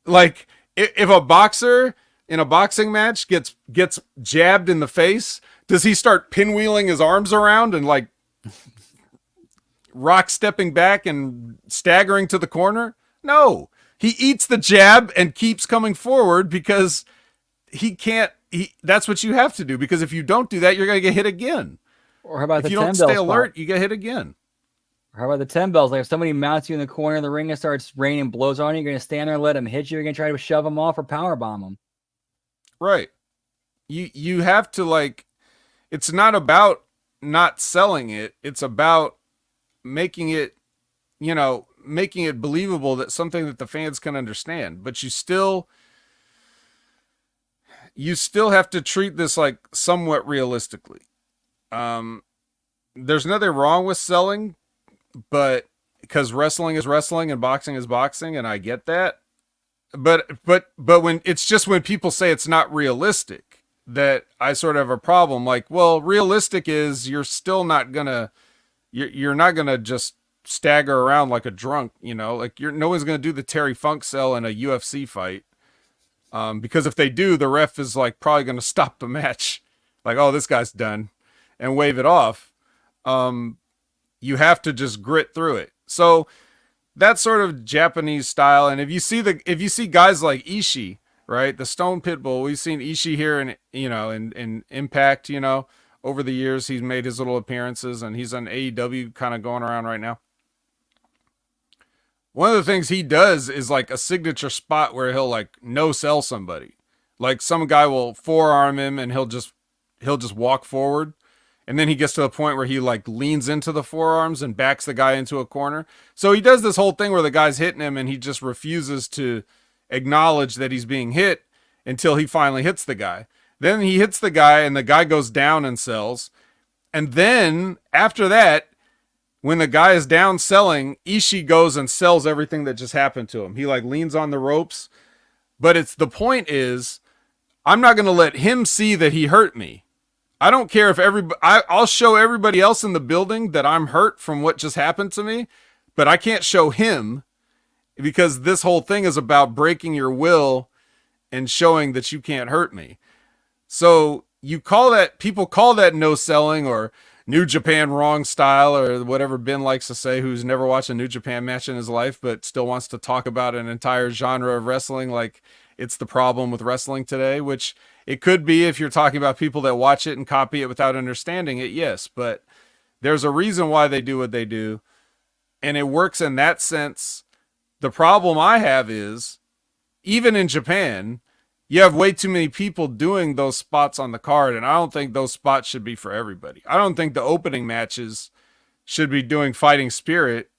Speaker 1: like, if a boxer in a boxing match gets jabbed in the face, does he start pinwheeling his arms around and like rock stepping back and staggering to the corner? No. He eats the jab and keeps coming forward because that's what you have to do. Because if you don't do that, you're going to get hit again.
Speaker 2: Or how about
Speaker 1: if
Speaker 2: the
Speaker 1: you
Speaker 2: 10
Speaker 1: don't
Speaker 2: bell
Speaker 1: stay
Speaker 2: spot?
Speaker 1: alert, you get hit again.
Speaker 2: Or how about the 10 bells? Like if somebody mounts you in the corner of the ring and starts raining blows on you, you're going to stand there and let him hit you. You're going to try to shove him off or power bomb him. Right.
Speaker 1: You have to, like, it's not about not selling it. It's about making it, you know, making it believable, that something that the fans can understand. But you still have to treat this like somewhat realistically. There's nothing wrong with selling, but because wrestling is wrestling and boxing is boxing, and I get that. But when it's just when people say it's not realistic that I sort of have a problem. Like, well, realistic is you're not gonna just stagger around like a drunk, you know, like no one's going to do the Terry Funk sell in a UFC fight. Because if they do, the ref is like probably going to stop the match. Like, oh, this guy's done, and wave it off. You have to just grit through it. So that's sort of Japanese style. And if you see guys like Ishii, right? The Stone Pitbull, we've seen Ishii here in Impact, you know, over the years. He's made his little appearances, and he's on AEW kind of going around right now. One of the things he does is like a signature spot where he'll like no sell somebody. Like some guy will forearm him and he'll just walk forward, And then he gets to the point where he like leans into the forearms and backs the guy into a corner. So he does this whole thing where the guy's hitting him and he just refuses to acknowledge that he's being hit until he finally hits the guy. Then he hits the guy and the guy goes down and sells. And then after that, when the guy is down selling, Ishii goes and sells everything that just happened to him. He like leans on the ropes. But the point is, I'm not going to let him see that he hurt me. I don't care if I'll show everybody else in the building that I'm hurt from what just happened to me, but I can't show him, because this whole thing is about breaking your will and showing that you can't hurt me. So people call that no selling or New Japan wrong style or whatever Ben likes to say, who's never watched a New Japan match in his life, but still wants to talk about an entire genre of wrestling like it's the problem with wrestling today, which it could be if you're talking about people that watch it and copy it without understanding it, yes. But there's a reason why they do what they do, and it works in that sense. The problem I have is, even in Japan, you have way too many people doing those spots on the card, and I don't think those spots should be for everybody. I don't think the opening matches should be doing fighting spirit.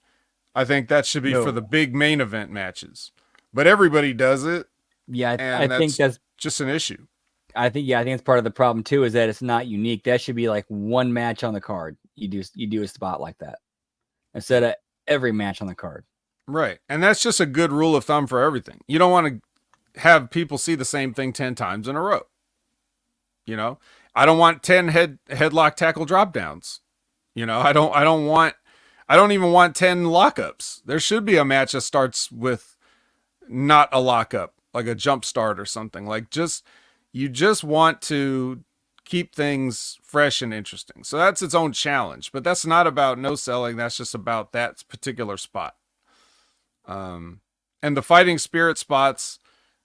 Speaker 1: I think that should be for the big main event matches. But everybody does it.
Speaker 2: Yeah, I think that's
Speaker 1: just an issue.
Speaker 2: I think it's part of the problem too, is that it's not unique. That should be like one match on the card. You do a spot like that instead of every match on the card.
Speaker 1: Right. And that's just a good rule of thumb for everything. You don't want to have people see the same thing 10 times in a row. You know, I don't want 10 headlock tackle drop downs. You know, I don't even want 10 lockups. There should be a match that starts with not a lockup, like a jump start or something. Like you just want to keep things fresh and interesting. So that's its own challenge, but that's not about no selling. That's just about that particular spot. And the fighting spirit spots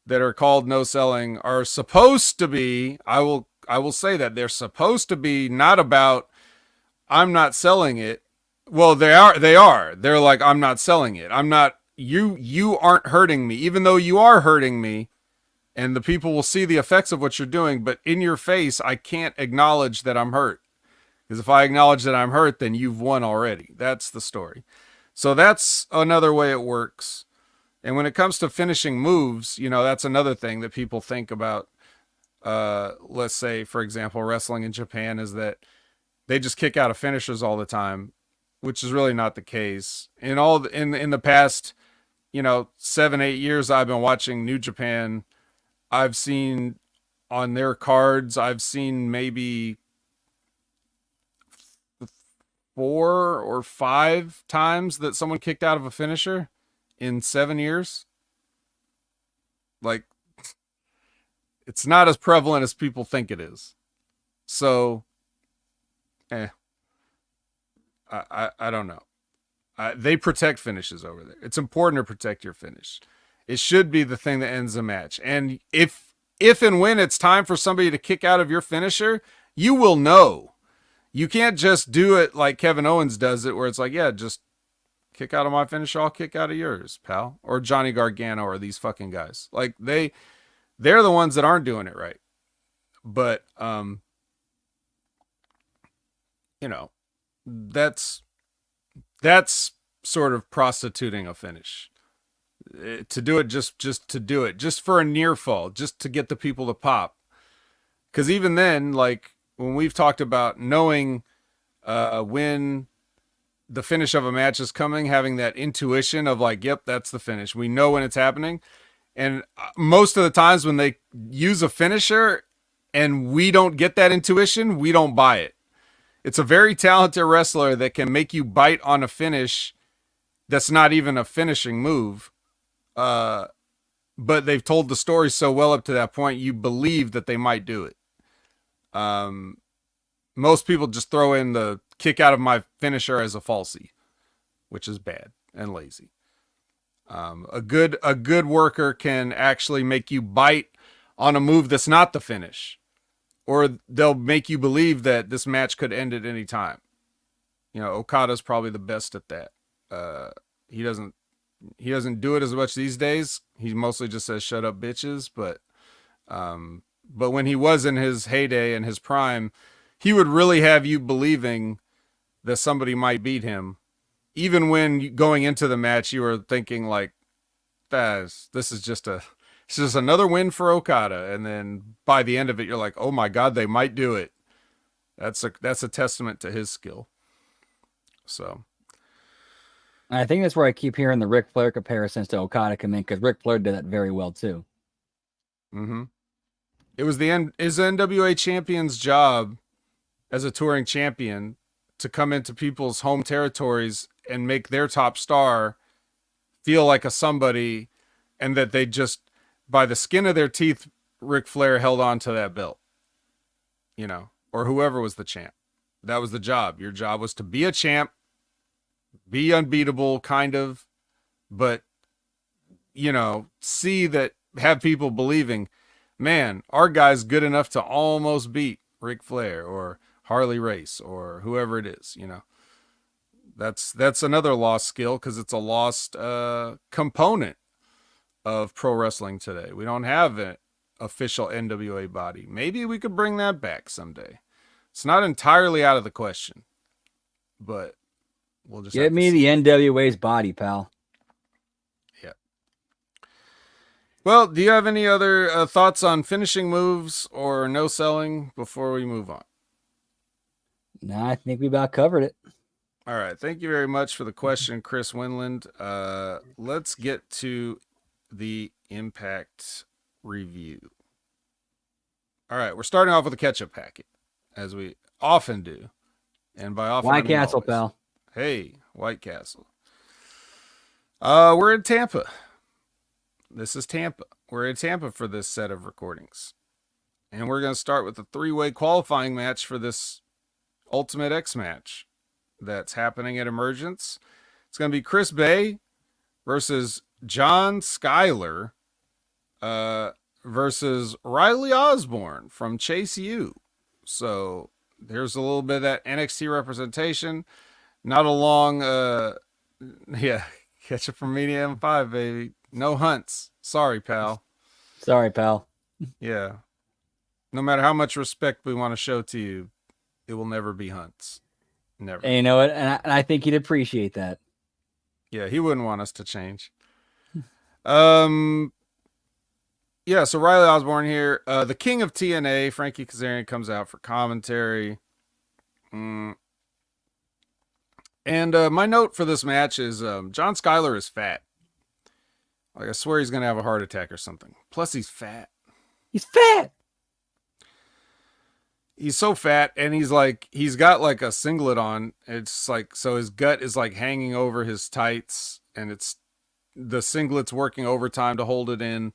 Speaker 1: that are called no selling are supposed to be, I will say that they're supposed to be not about, I'm not selling it. Well, they are. They're like, I'm not selling it. I'm not, you aren't hurting me, even though you are hurting me. And the people will see the effects of what you're doing, but in your face, I can't acknowledge that I'm hurt. Because if I acknowledge that I'm hurt, then you've won already. That's the story. So that's another way it works. And when it comes to finishing moves, you know, that's another thing that people think about. Let's say, for example, wrestling in Japan is that they just kick out of finishers all the time, which is really not the case. In the past, 7-8 years I've been watching New Japan, I've seen on their cards, I've seen maybe 4 or 5 times that someone kicked out of a finisher in 7 years. Like, it's not as prevalent as people think it is. So, I don't know. They protect finishes over there. It's important to protect your finish. It should be the thing that ends the match. And if and when it's time for somebody to kick out of your finisher, you will know. You can't just do it like Kevin Owens does it, where it's like, yeah, just kick out of my finisher, I'll kick out of yours, pal. Or Johnny Gargano or these fucking guys. Like, they're the ones that aren't doing it right. But, that's sort of prostituting a finish. To do it just to do it, just for a near fall, just to get the people to pop. Because even then, like when we've talked about knowing when the finish of a match is coming, having that intuition of like, yep, that's the finish. We know when it's happening. And most of the times when they use a finisher and we don't get that intuition, we don't buy it. It's a very talented wrestler that can make you bite on a finish that's not even a finishing move. But they've told the story so well up to that point, you believe that they might do it. Most people just throw in the kick out of my finisher as a falsie, which is bad and lazy. A good worker can actually make you bite on a move that's not the finish, or they'll make you believe that this match could end at any time. Okada's probably the best at that. He doesn't do it as much these days. He mostly just says, shut up, bitches. But when he was in his heyday and his prime, he would really have you believing that somebody might beat him, even when going into the match you were thinking like, this is just another win for Okada, and then by the end of it you're like, oh my god, they might do it. That's a testament to his skill. So
Speaker 2: I think that's where I keep hearing the Ric Flair comparisons to Okada come in, because Ric Flair did that very well too.
Speaker 1: mm-hmm. It was the NWA champion's job as a touring champion to come into people's home territories and make their top star feel like a somebody, and that they just, by the skin of their teeth, Ric Flair held on to that belt, or whoever was the champ. That was the job. Your job was to be a champ, be unbeatable, kind of, but, see that, have people believing, man, our guy's good enough to almost beat Ric Flair or Harley Race or whoever it is, That's another lost skill, because it's a lost component of pro wrestling today. We don't have an official NWA body. Maybe we could bring that back someday. It's not entirely out of the question, but we'll just
Speaker 2: get me the NWA's body, pal.
Speaker 1: Yeah. Well, do you have any other thoughts on finishing moves or no selling before we move on?
Speaker 2: No, I think we about covered it.
Speaker 1: All right. Thank you very much for the question, Chris Winland. Let's get to the Impact review. All right. We're starting off with a catch-up packet, as we often do. And by often,
Speaker 2: White Castle, pal.
Speaker 1: Hey, White Castle. We're in Tampa. This is Tampa. We're in Tampa for this set of recordings. And we're going to start with the 3-way qualifying match for this Ultimate X match that's happening at Emergence. It's going to be Chris Bay versus John Schuyler versus Riley Osborne from Chase U. So there's a little bit of that NXT representation. Not a long, catch it from Media M5, baby. No hunts. Sorry, pal.
Speaker 2: Sorry, pal.
Speaker 1: Yeah. No matter how much respect we want to show to you, it will never be hunts. Never.
Speaker 2: And you know what? And I think he'd appreciate that.
Speaker 1: Yeah, he wouldn't want us to change. So Riley Osborne here. The king of TNA, Frankie Kazarian, comes out for commentary. And my note for this match is John Schuyler is fat. Like, I swear he's going to have a heart attack or something. Plus, he's fat.
Speaker 2: He's fat.
Speaker 1: He's so fat, and he's got like a singlet on. It's like, so his gut is like hanging over his tights, and it's the singlet's working overtime to hold it in.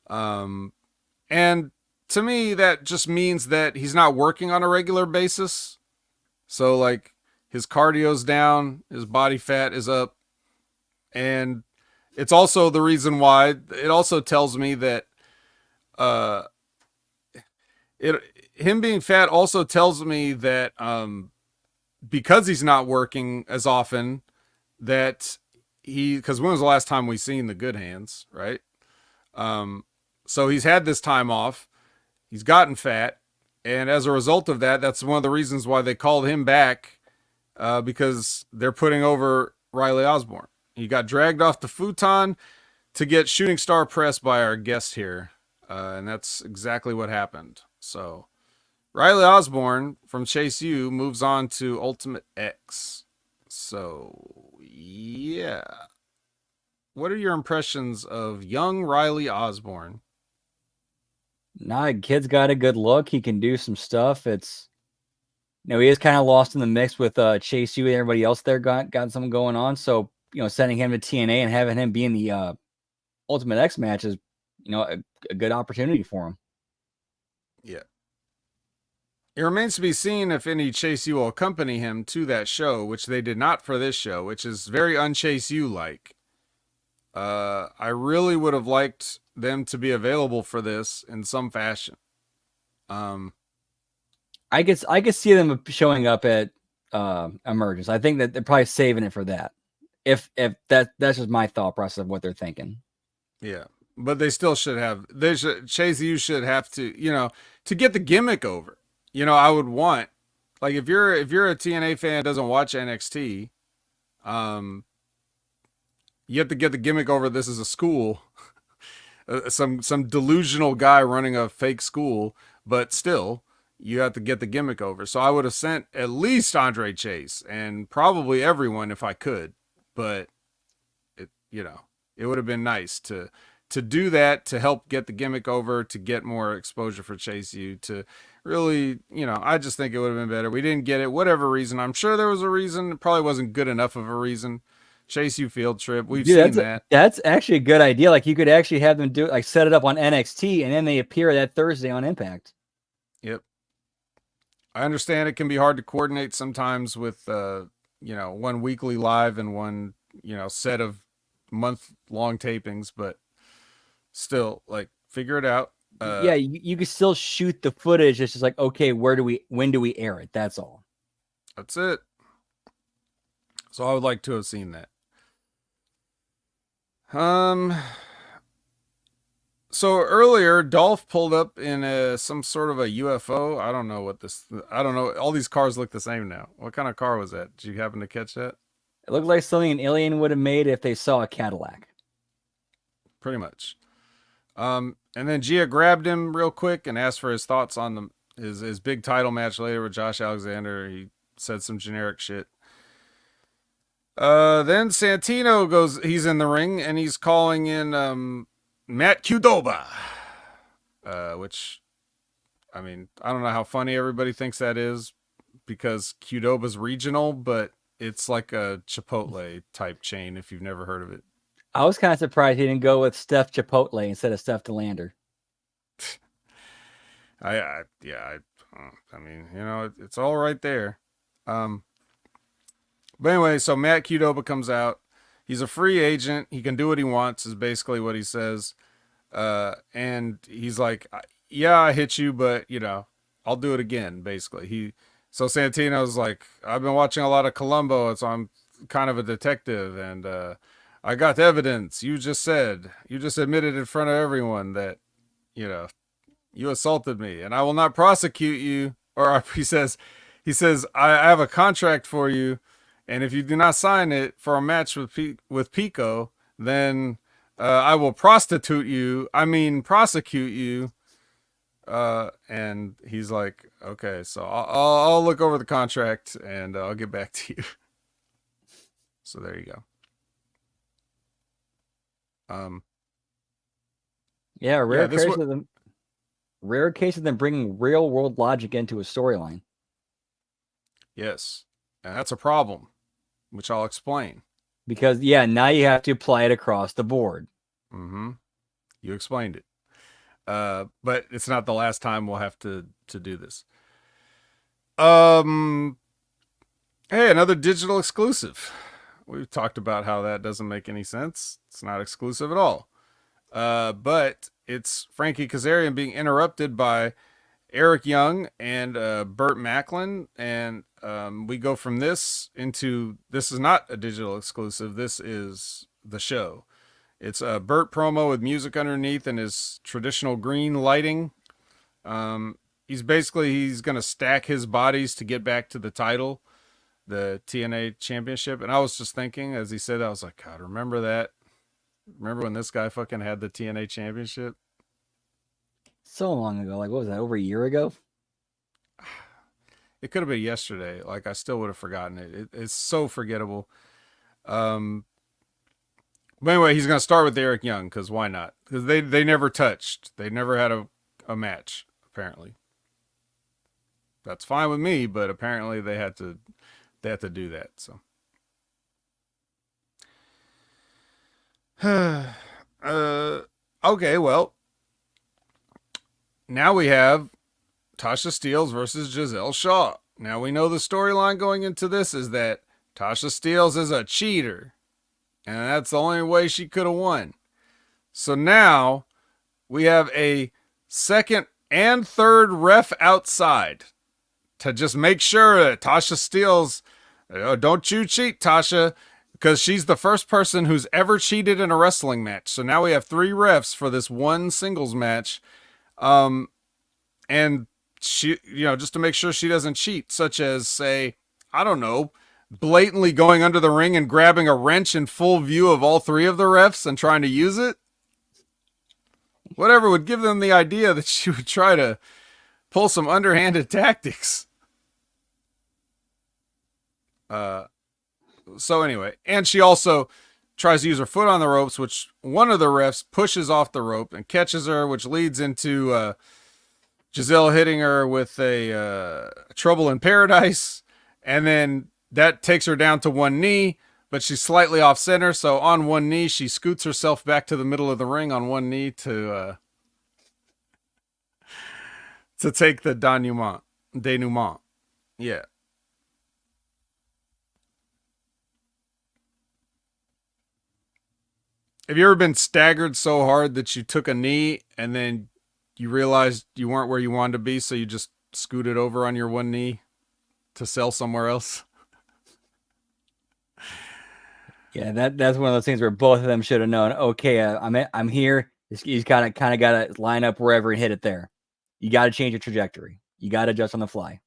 Speaker 1: And to me, that just means that he's not working on a regular basis. So like, his cardio's down, his body fat is up, and it's also the reason why. It also tells me that him being fat also tells me that because he's not working as often, that because when was the last time we seen the Good Hands, right? So he's had this time off, he's gotten fat, and as a result of that, that's one of the reasons why they called him back, because they're putting over Riley Osborne. He got dragged off the futon to get shooting star pressed by our guest here, and that's exactly what happened. So Riley Osborne from Chase U moves on to Ultimate X. So, yeah. What are your impressions of young Riley Osborne?
Speaker 2: Nah, kid's got a good look. He can do some stuff. He is kind of lost in the mix with Chase U and everybody else there got something going on. So, sending him to TNA and having him be in the Ultimate X match is, a good opportunity for him.
Speaker 1: Yeah. It remains to be seen if any Chase U will accompany him to that show, which they did not for this show, which is very un-Chase U-like. I really would have liked them to be available for this in some fashion.
Speaker 2: I could see them showing up at Emergence. I think that they're probably saving it for that. If that's just my thought process of what they're thinking.
Speaker 1: Yeah, but they still should have. Chase U should have to, to get the gimmick over. I would want like if you're a TNA fan that doesn't watch NXT, you have to get the gimmick over. This is a school, some delusional guy running a fake school, but still, you have to get the gimmick over. So I would have sent at least Andre Chase and probably everyone if I could, but it would have been nice to do that, to help get the gimmick over, to get more exposure for Chase U, to really, I just think it would have been better. We didn't get it, whatever reason. I'm sure there was a reason. It probably wasn't good enough of a reason. Chase U field trip. We've seen that.
Speaker 2: That's actually a good idea. Like, you could actually have them do it, like set it up on NXT, and then they appear that Thursday on Impact.
Speaker 1: Yep. I understand it can be hard to coordinate sometimes with, one weekly live and one, set of month-long tapings, but still, like, figure it out.
Speaker 2: Yeah, you can still shoot the footage. It's just like, okay, when do we air it? That's all.
Speaker 1: That's it. So I would like to have seen that. So earlier, Dolph pulled up in some sort of a UFO. I don't know. All these cars look the same now. What kind of car was that? Did you happen to catch that?
Speaker 2: It looked like something an alien would have made if they saw a Cadillac.
Speaker 1: Pretty much. And then Gia grabbed him real quick and asked for his thoughts on his big title match later with Josh Alexander. He said some generic shit. Then Santino goes, he's in the ring and he's calling in Matt Qdoba. Which, I mean, I don't know how funny everybody thinks that is because Qdoba's regional, but it's like a Chipotle type chain if you've never heard of it.
Speaker 2: I was kind of surprised he didn't go with Steph Chipotle instead of Steph DeLander.
Speaker 1: I mean, it's all right there. But anyway, so Matt Qdoba comes out. He's a free agent. He can do what he wants, is basically what he says. And he's like, yeah, I hit you, but, I'll do it again, basically. So Santino's like, I've been watching a lot of Columbo, so I'm kind of a detective, and I got the evidence. You just admitted in front of everyone that, you assaulted me, and I will not prosecute you. Or he says, I have a contract for you. And if you do not sign it for a match with Pico, then I will prosecute you. And he's like, okay, so I'll look over the contract and I'll get back to you. So there you go.
Speaker 2: Yeah, rare case of them bringing real world logic into a storyline.
Speaker 1: Yes, and that's a problem, which I'll explain.
Speaker 2: Because, now you have to apply it across the board.
Speaker 1: Mm-hmm. You explained it. But it's not the last time we'll have to do this. Hey, another digital exclusive. We've talked about how that doesn't make any sense. It's not exclusive at all. But it's Frankie Kazarian being interrupted by Eric Young and Burt Macklin, and we go from this into, this is not a digital exclusive, this is the show. It's a Burt promo with music underneath and his traditional green lighting. He's going to stack his bodies to get back to the title, the TNA Championship. And I was just thinking, as he said, I was like, God, remember that? Remember when this guy fucking had the TNA Championship?
Speaker 2: So long ago. Like, what was that, over a year ago?
Speaker 1: It could have been yesterday. Like, I still would have forgotten it. It's so forgettable. But anyway, he's going to start with Eric Young, because why not? Because they never touched. They never had a match, apparently. That's fine with me, but apparently they had to do that. So, okay, well, now we have Tasha Steelz versus Giselle Shaw. Now we know the storyline going into this is that Tasha Steelz is a cheater, and that's the only way she could have won. So now we have a second and third ref outside to just make sure that Tasha Steelz, don't you cheat, Tasha, because she's the first person who's ever cheated in a wrestling match. So now we have 3 refs for this one singles match. And she, just to make sure she doesn't cheat, such as, say, I don't know, blatantly going under the ring and grabbing a wrench in full view of all three of the refs and trying to use it. Whatever would give them the idea that she would try to pull some underhanded tactics. So anyway, and she also tries to use her foot on the ropes, which one of the refs pushes off the rope and catches her, which leads into Giselle hitting her with a Trouble in Paradise, and then that takes her down to one knee, but she's slightly off center, so on one knee she scoots herself back to the middle of the ring on one knee to take the denouement. Yeah. Have you ever been staggered so hard that you took a knee and then you realized you weren't where you wanted to be, so you just scooted over on your one knee to sell somewhere else?
Speaker 2: Yeah, that's one of those things where both of them should have known. Okay, I'm here. You kind of got to line up wherever and hit it there. You got to change your trajectory. You got to adjust on the fly.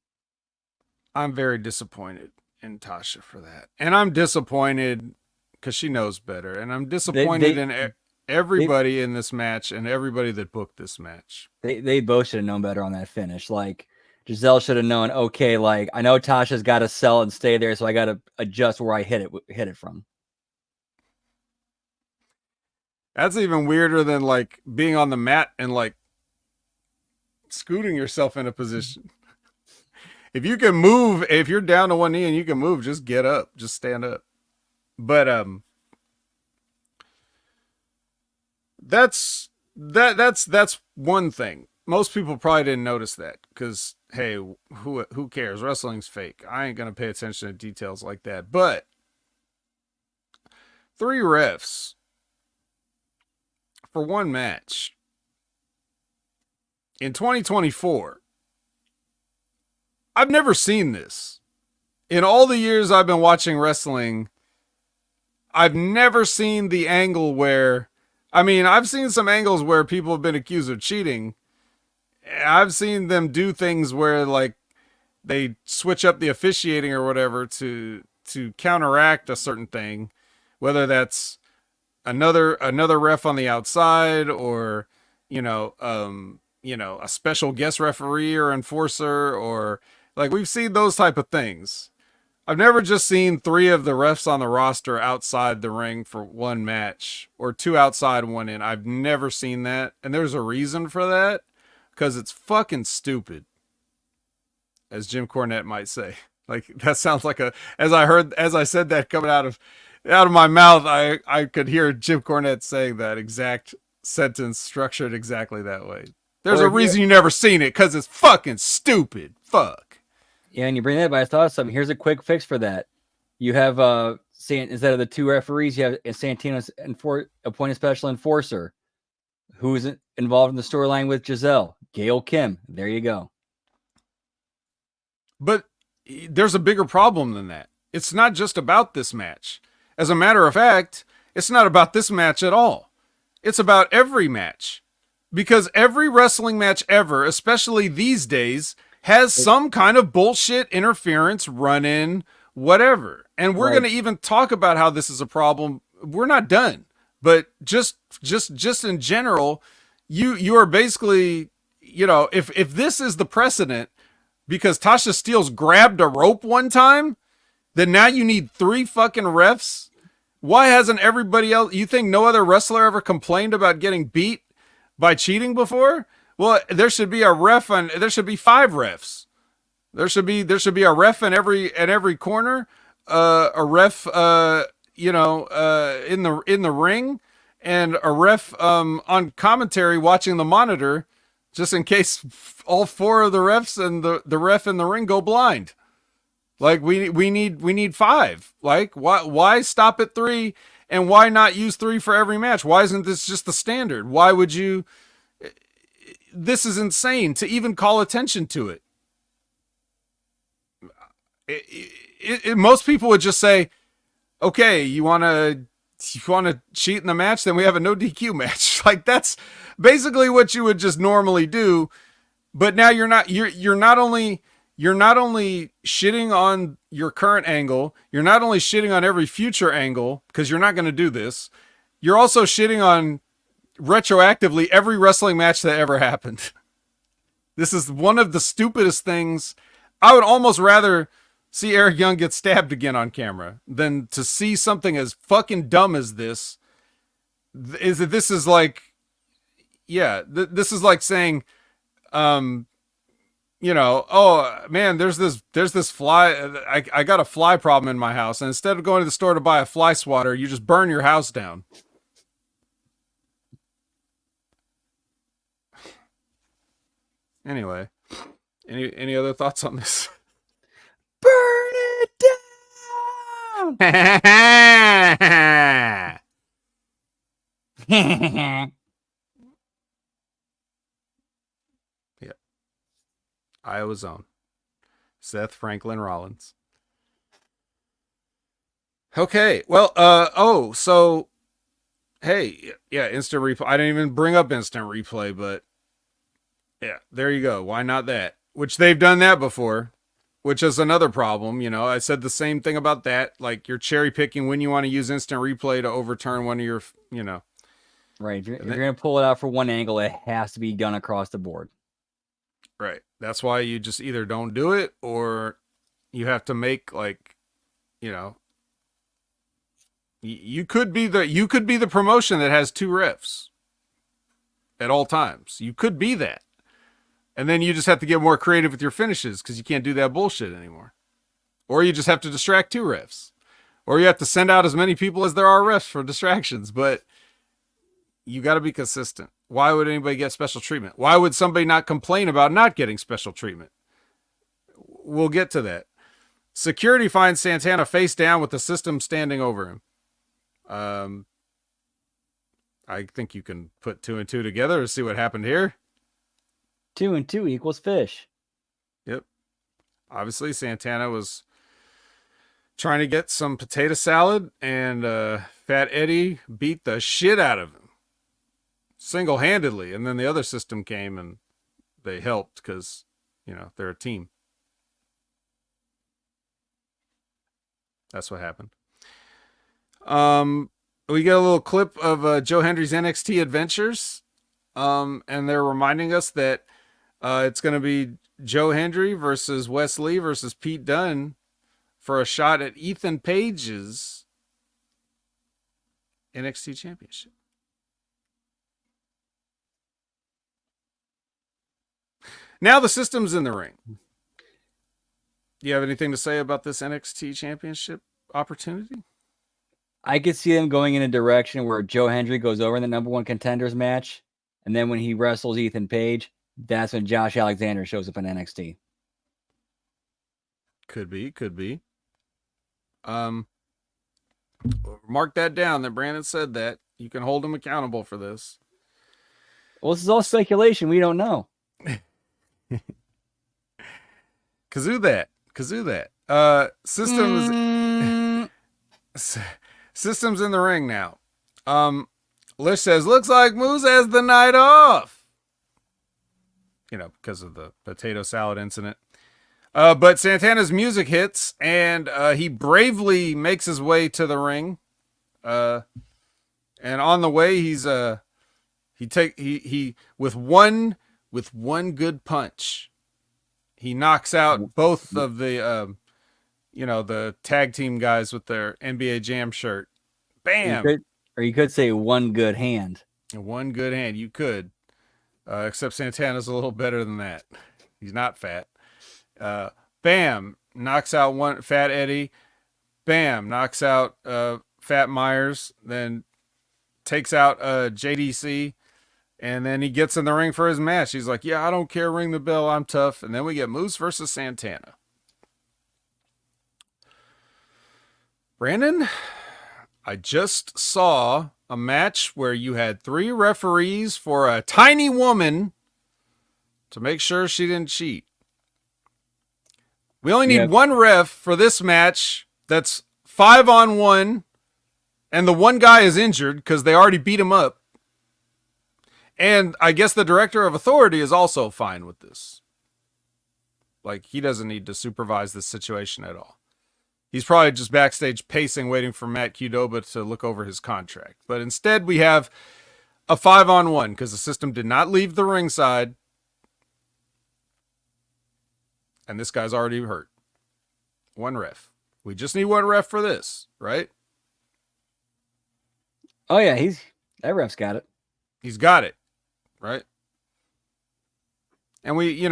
Speaker 1: I'm very disappointed in Tasha for that, and I'm disappointed because she knows better, and I'm disappointed in everybody in this match and everybody that booked this match.
Speaker 2: They both should have known better on that finish. Like, Giselle should have known, okay, like, I know Tasha's got to sell and stay there, so I got to adjust where I hit it from.
Speaker 1: That's even weirder than, like, being on the mat and, like, scooting yourself in a position. If you can move, if you're down to one knee and you can move, just get up, just stand up. But that's one thing. Most people probably didn't notice that because, hey, who cares? Wrestling's fake. I ain't gonna pay attention to details like that. But 3 refs for one match in 2024. I've never seen this. In all the years I've been watching wrestling, I've never seen the angle where, I mean, I've seen some angles where people have been accused of cheating. I've seen them do things where, like, they switch up the officiating or whatever to counteract a certain thing, whether that's another ref on the outside or, a special guest referee or enforcer, or, like, we've seen those type of things. I've never just seen 3 of the refs on the roster outside the ring for one match, or 2 outside, 1 in. I've never seen that. And there's a reason for that, because it's fucking stupid, as Jim Cornette might say. Like, that sounds like as I said that coming out of my mouth, I could hear Jim Cornette saying that exact sentence structured exactly that way. There's a reason you never seen it, because it's fucking stupid. Fuck.
Speaker 2: Yeah, and you bring that up, I thought of something. Here's a quick fix for that. You have instead of the 2 referees, you have Santana's appointed special enforcer, who's involved in the storyline with Giselle, Gail Kim. There you go.
Speaker 1: But there's a bigger problem than that. It's not just about this match. As a matter of fact, it's not about this match at all. It's about every match. Because every wrestling match ever, especially these days, has some kind of bullshit interference, run-in, whatever. And we're going to even talk about how this is a problem. We're not done. But just in general, you are basically, if this is the precedent, because Tasha Steelz grabbed a rope one time, then now you need 3 fucking refs. Why hasn't everybody else, you think no other wrestler ever complained about getting beat by cheating before? Well, there should be a ref there should be 5 refs. There should be a ref in every corner, a ref in the ring, and a ref on commentary watching the monitor, just in case all 4 of the refs and the ref in the ring go blind. Like, we need 5. Like, why stop at 3, and why not use 3 for every match? Why isn't this just the standard? Why would you? This is insane to even call attention to it. Most people would just say, okay, you want to cheat in the match, then we have a no DQ match. Like, that's basically what you would just normally do. but now you're not only shitting on your current angle, you're not only shitting on every future angle because you're not going to do this. You're also shitting on retroactively every wrestling match that ever happened. This is one of the stupidest things. I would almost rather see Eric Young get stabbed again on camera than to see something as fucking dumb as this. This is like, yeah, this is like saying, you know, oh man, there's this fly. I got a fly problem in my house, and instead of going to the store to buy a fly swatter, you just burn your house down. Anyway, any other thoughts on this?
Speaker 2: Burn it down.
Speaker 1: Yeah. Iowa's own Seth Franklin Rollins. Okay, well, so hey, yeah, instant replay. I didn't even bring up instant replay, but yeah, there you go. Why not that? Which they've done that before, which is another problem. You know, I said the same thing about that. Like, you're cherry picking when you want to use instant replay to overturn one of your, you know.
Speaker 2: Right. If you're going to pull it out for one angle, it has to be done across the board.
Speaker 1: Right. That's why you just either don't do it, or you have to make, like, you know, you could be the promotion that has two refs at all times. You could be that. And then you just have to get more creative with your finishes because you can't do that bullshit anymore. Or you just have to distract two refs. Or you have to send out as many people as there are refs for distractions. But you got to be consistent. Why would anybody get special treatment? Why would somebody not complain about not getting special treatment? We'll get to that. Security finds Santana face down with the system standing over him. I think you can put 2 and 2 together to see what happened here.
Speaker 2: 2 and 2 equals fish.
Speaker 1: Yep. Obviously, Santana was trying to get some potato salad, and Fat Eddie beat the shit out of him single-handedly. And then the other system came and they helped because, you know, they're a team. That's what happened. We get a little clip of Joe Hendry's NXT adventures. And they're reminding us that it's going to be Joe Hendry versus Wes Lee versus Pete Dunne for a shot at Ethan Page's NXT Championship. Now the system's in the ring. Do you have anything to say about this NXT Championship opportunity?
Speaker 2: I could see them going in a direction where Joe Hendry goes over in the number one contenders match. And then when he wrestles Ethan Page, that's when Josh Alexander shows up in NXT.
Speaker 1: Could be. Mark that down that Brandon said that. You can hold him accountable for this.
Speaker 2: Well, this is all speculation. We don't know.
Speaker 1: Kazoo that. Systems in the ring now. Lish says, looks like Moose has the night off. You know, because of the potato salad incident. But Santana's music hits, and he bravely makes his way to the ring. And on the way, he's with one good punch, he knocks out both of the the tag team guys with their NBA Jam shirt. Bam.
Speaker 2: Or you could say one good hand.
Speaker 1: One good hand. You could. Except Santana's a little better than that. He's not fat. Bam. Knocks out one Fat Eddie. Bam. Knocks out Fat Myers. Then takes out JDC. And then he gets in the ring for his match. He's like, yeah, I don't care. Ring the bell. I'm tough. And then we get Moose versus Santana. Brandon, I just saw a match where you had 3 referees for a tiny woman to make sure she didn't cheat. We only need one ref for this match that's 5-on-1, and the one guy is injured because they already beat him up. And I guess the director of authority is also fine with this. Like, he doesn't need to supervise this situation at all. He's probably just backstage pacing, waiting for Matt Qdoba to look over his contract. But instead, we have a 5-on-1 because the system did not leave the ringside. And this guy's already hurt. One ref. We just need one ref for this, right?
Speaker 2: Oh, yeah. That ref's got it.
Speaker 1: He's got it, right? And we,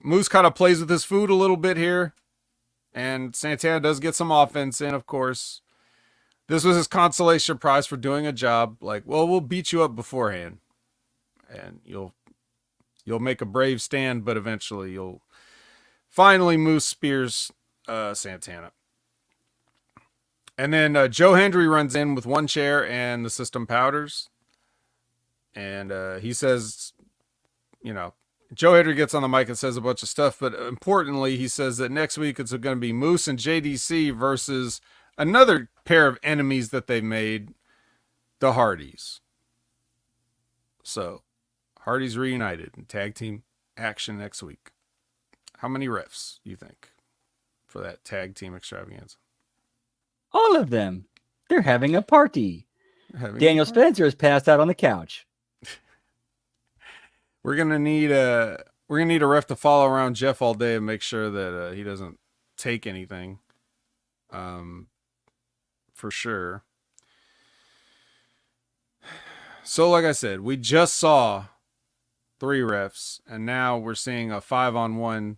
Speaker 1: Moose kind of plays with his food a little bit here. And Santana does get some offense in, of course. This was his consolation prize for doing a job. Like, well, we'll beat you up beforehand. And you'll make a brave stand, but eventually you'll... Finally, Moose spears Santana. And then Joe Hendry runs in with one chair and the system powders. And he says, Joe Hendry gets on the mic and says a bunch of stuff. But importantly, he says that next week it's going to be Moose and JDC versus another pair of enemies that they made, the Hardys. So, Hardys reunited in tag team action next week. How many refs do you think for that tag team extravaganza?
Speaker 2: All of them. They're having a party. Daniel Spencer is passed out on the couch.
Speaker 1: We're gonna need a ref to follow around Jeff all day and make sure that he doesn't take anything. For sure. So, like I said, we just saw 3 refs, and now we're seeing a 5-on-1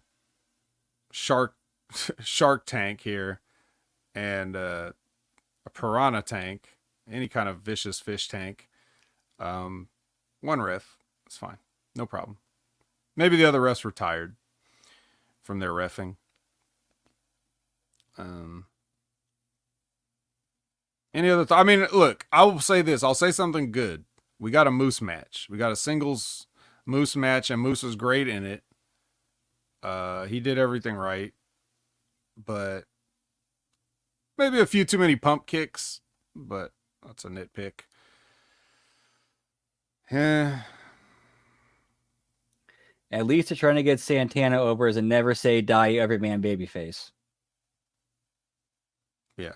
Speaker 1: shark tank here, and a piranha tank, any kind of vicious fish tank. One ref, it's fine, no problem. Maybe the other refs were tired from their reffing. Any other look, I will say this. I'll say something good. We got a Moose match. We got a singles Moose match, and Moose was great in it. He did everything right, but maybe a few too many pump kicks, but that's a nitpick. Yeah.
Speaker 2: At least they're trying to get Santana over as a never say die everyman babyface.
Speaker 1: Yeah.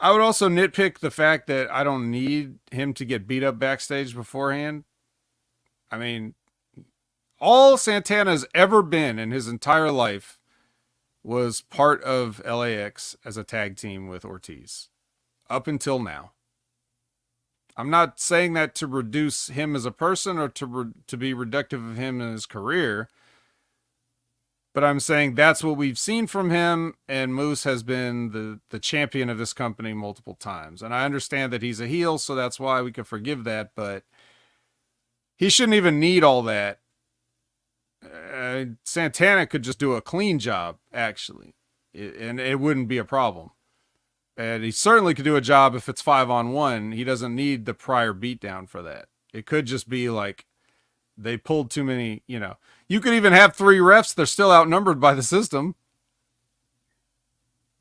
Speaker 1: I would also nitpick the fact that I don't need him to get beat up backstage beforehand. I mean, all Santana's ever been in his entire life was part of LAX as a tag team with Ortiz. Up until now. I'm not saying that to reduce him as a person or to be reductive of him in his career. But I'm saying that's what we've seen from him, and Moose has been the champion of this company multiple times. And I understand that he's a heel, so that's why we can forgive that, but he shouldn't even need all that. Santana could just do a clean job, actually, and it wouldn't be a problem. And he certainly could do a job if it's 5-on-1. He doesn't need the prior beatdown for that. It could just be like they pulled too many, You could even have 3 refs. They're still outnumbered by the system.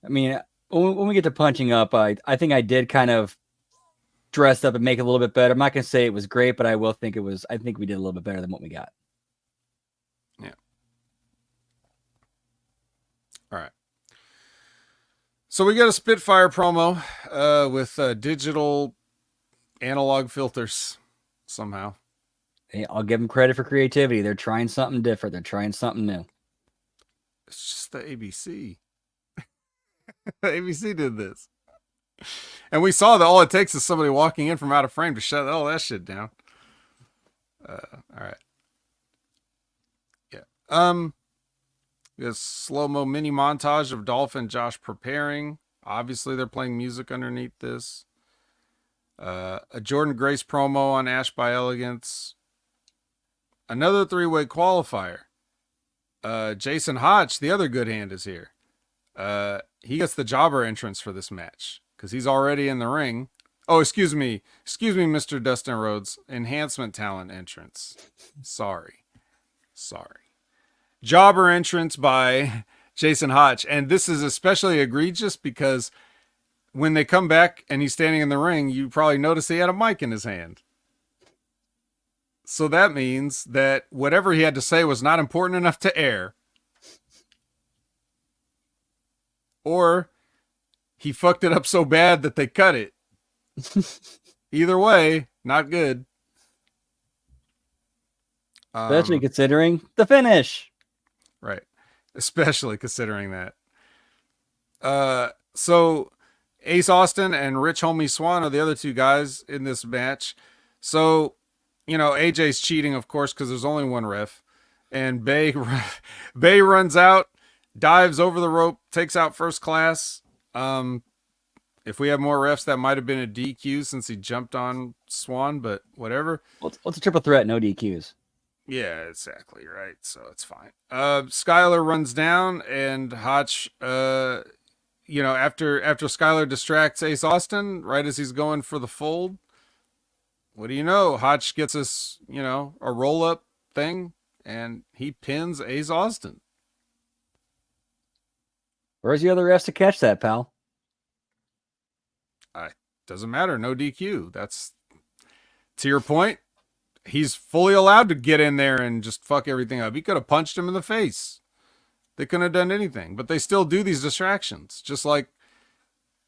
Speaker 2: I mean, when we get to punching up, I think I did kind of dress up and make it a little bit better. I'm not going to say it was great, but I think we did a little bit better than what we got.
Speaker 1: Yeah. All right. So we got a Spitfire promo with digital analog filters somehow.
Speaker 2: Hey, I'll give them credit for creativity. They're trying something different. They're trying something new.
Speaker 1: It's just the ABC. The ABC did this. And we saw that all it takes is somebody walking in from out of frame to shut all that shit down. All right. Yeah. A slow-mo mini montage of Dolph and Josh preparing. Obviously, they're playing music underneath this. A Jordan Grace promo on Ash by Elegance. Another 3-way qualifier. Jason Hodge, the other good hand, is here. He gets the jobber entrance for this match because he's already in the ring. Oh, excuse me, Mr. Dustin Rhodes. Enhancement talent entrance. Sorry. Jobber entrance by Jason Hodge. And this is especially egregious because when they come back and he's standing in the ring, you probably notice he had a mic in his hand. So that means that whatever he had to say was not important enough to air. Or he fucked it up so bad that they cut it. Either way, not good.
Speaker 2: Especially considering the finish.
Speaker 1: Right. Especially considering that. So Ace Austin and Rich Homie Swan are the other two guys in this match. So, AJ's cheating, of course, because there's only one ref. And Bay runs out, dives over the rope, takes out First Class. If we have more refs, that might have been a DQ since he jumped on Swan, but whatever.
Speaker 2: What's a triple threat? No DQs.
Speaker 1: Yeah, exactly right. So it's fine. Skylar runs down, and Hotch, after Skylar distracts Ace Austin right as he's going for the fold, what do you know? Hotch gets us, a roll up thing, and he pins Ace Austin.
Speaker 2: Where's the other refs to catch that, pal?
Speaker 1: Doesn't matter. No DQ. That's to your point. He's fully allowed to get in there and just fuck everything up. He could have punched him in the face. They couldn't have done anything, but they still do these distractions. Just like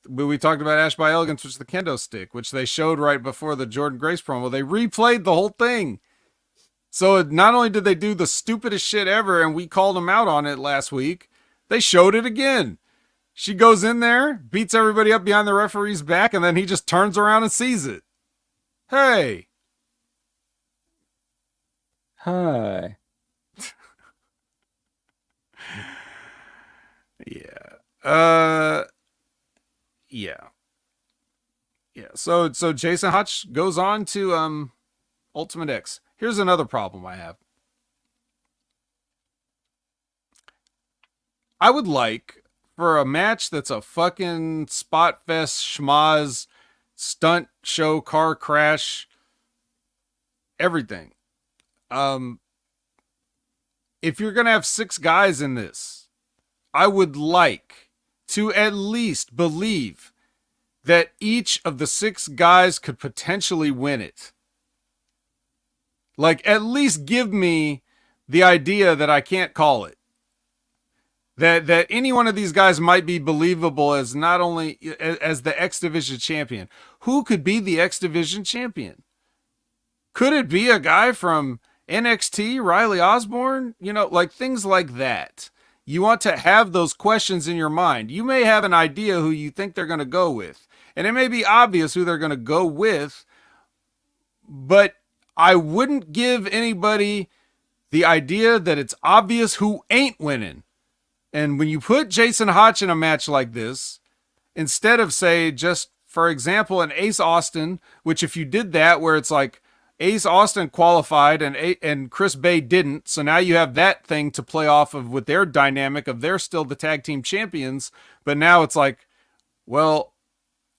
Speaker 1: we talked about Ash by Elegance, which is the kendo stick, which they showed right before the Jordan Grace promo. They replayed the whole thing. So not only did they do the stupidest shit ever, and we called them out on it last week, they showed it again. She goes in there, beats everybody up behind the referee's back, and then he just turns around and sees it. Hey.
Speaker 2: Hi.
Speaker 1: Yeah. Yeah. So Jason Hotch goes on to Ultimate X. Here's another problem I have. I would like for a match that's a fucking spot fest schmaz stunt show car crash everything. If you're gonna have 6 guys in this, I would like to at least believe that each of the 6 guys could potentially win it. Like, at least give me the idea that I can't call it. That any one of these guys might be believable as not only as the X Division champion. Who could be the X Division champion? Could it be a guy from NXT, Riley Osborne? Like things like that. You want to have those questions in your mind. You may have an idea who you think they're going to go with. And it may be obvious who they're going to go with. But I wouldn't give anybody the idea that it's obvious who ain't winning. And when you put Jason Hotch in a match like this, instead of, say, just, for example, an Ace Austin, which if you did that where it's like Ace Austin qualified and Chris Bay didn't, so now you have that thing to play off of with their dynamic of they're still the tag team champions, but now it's like, well,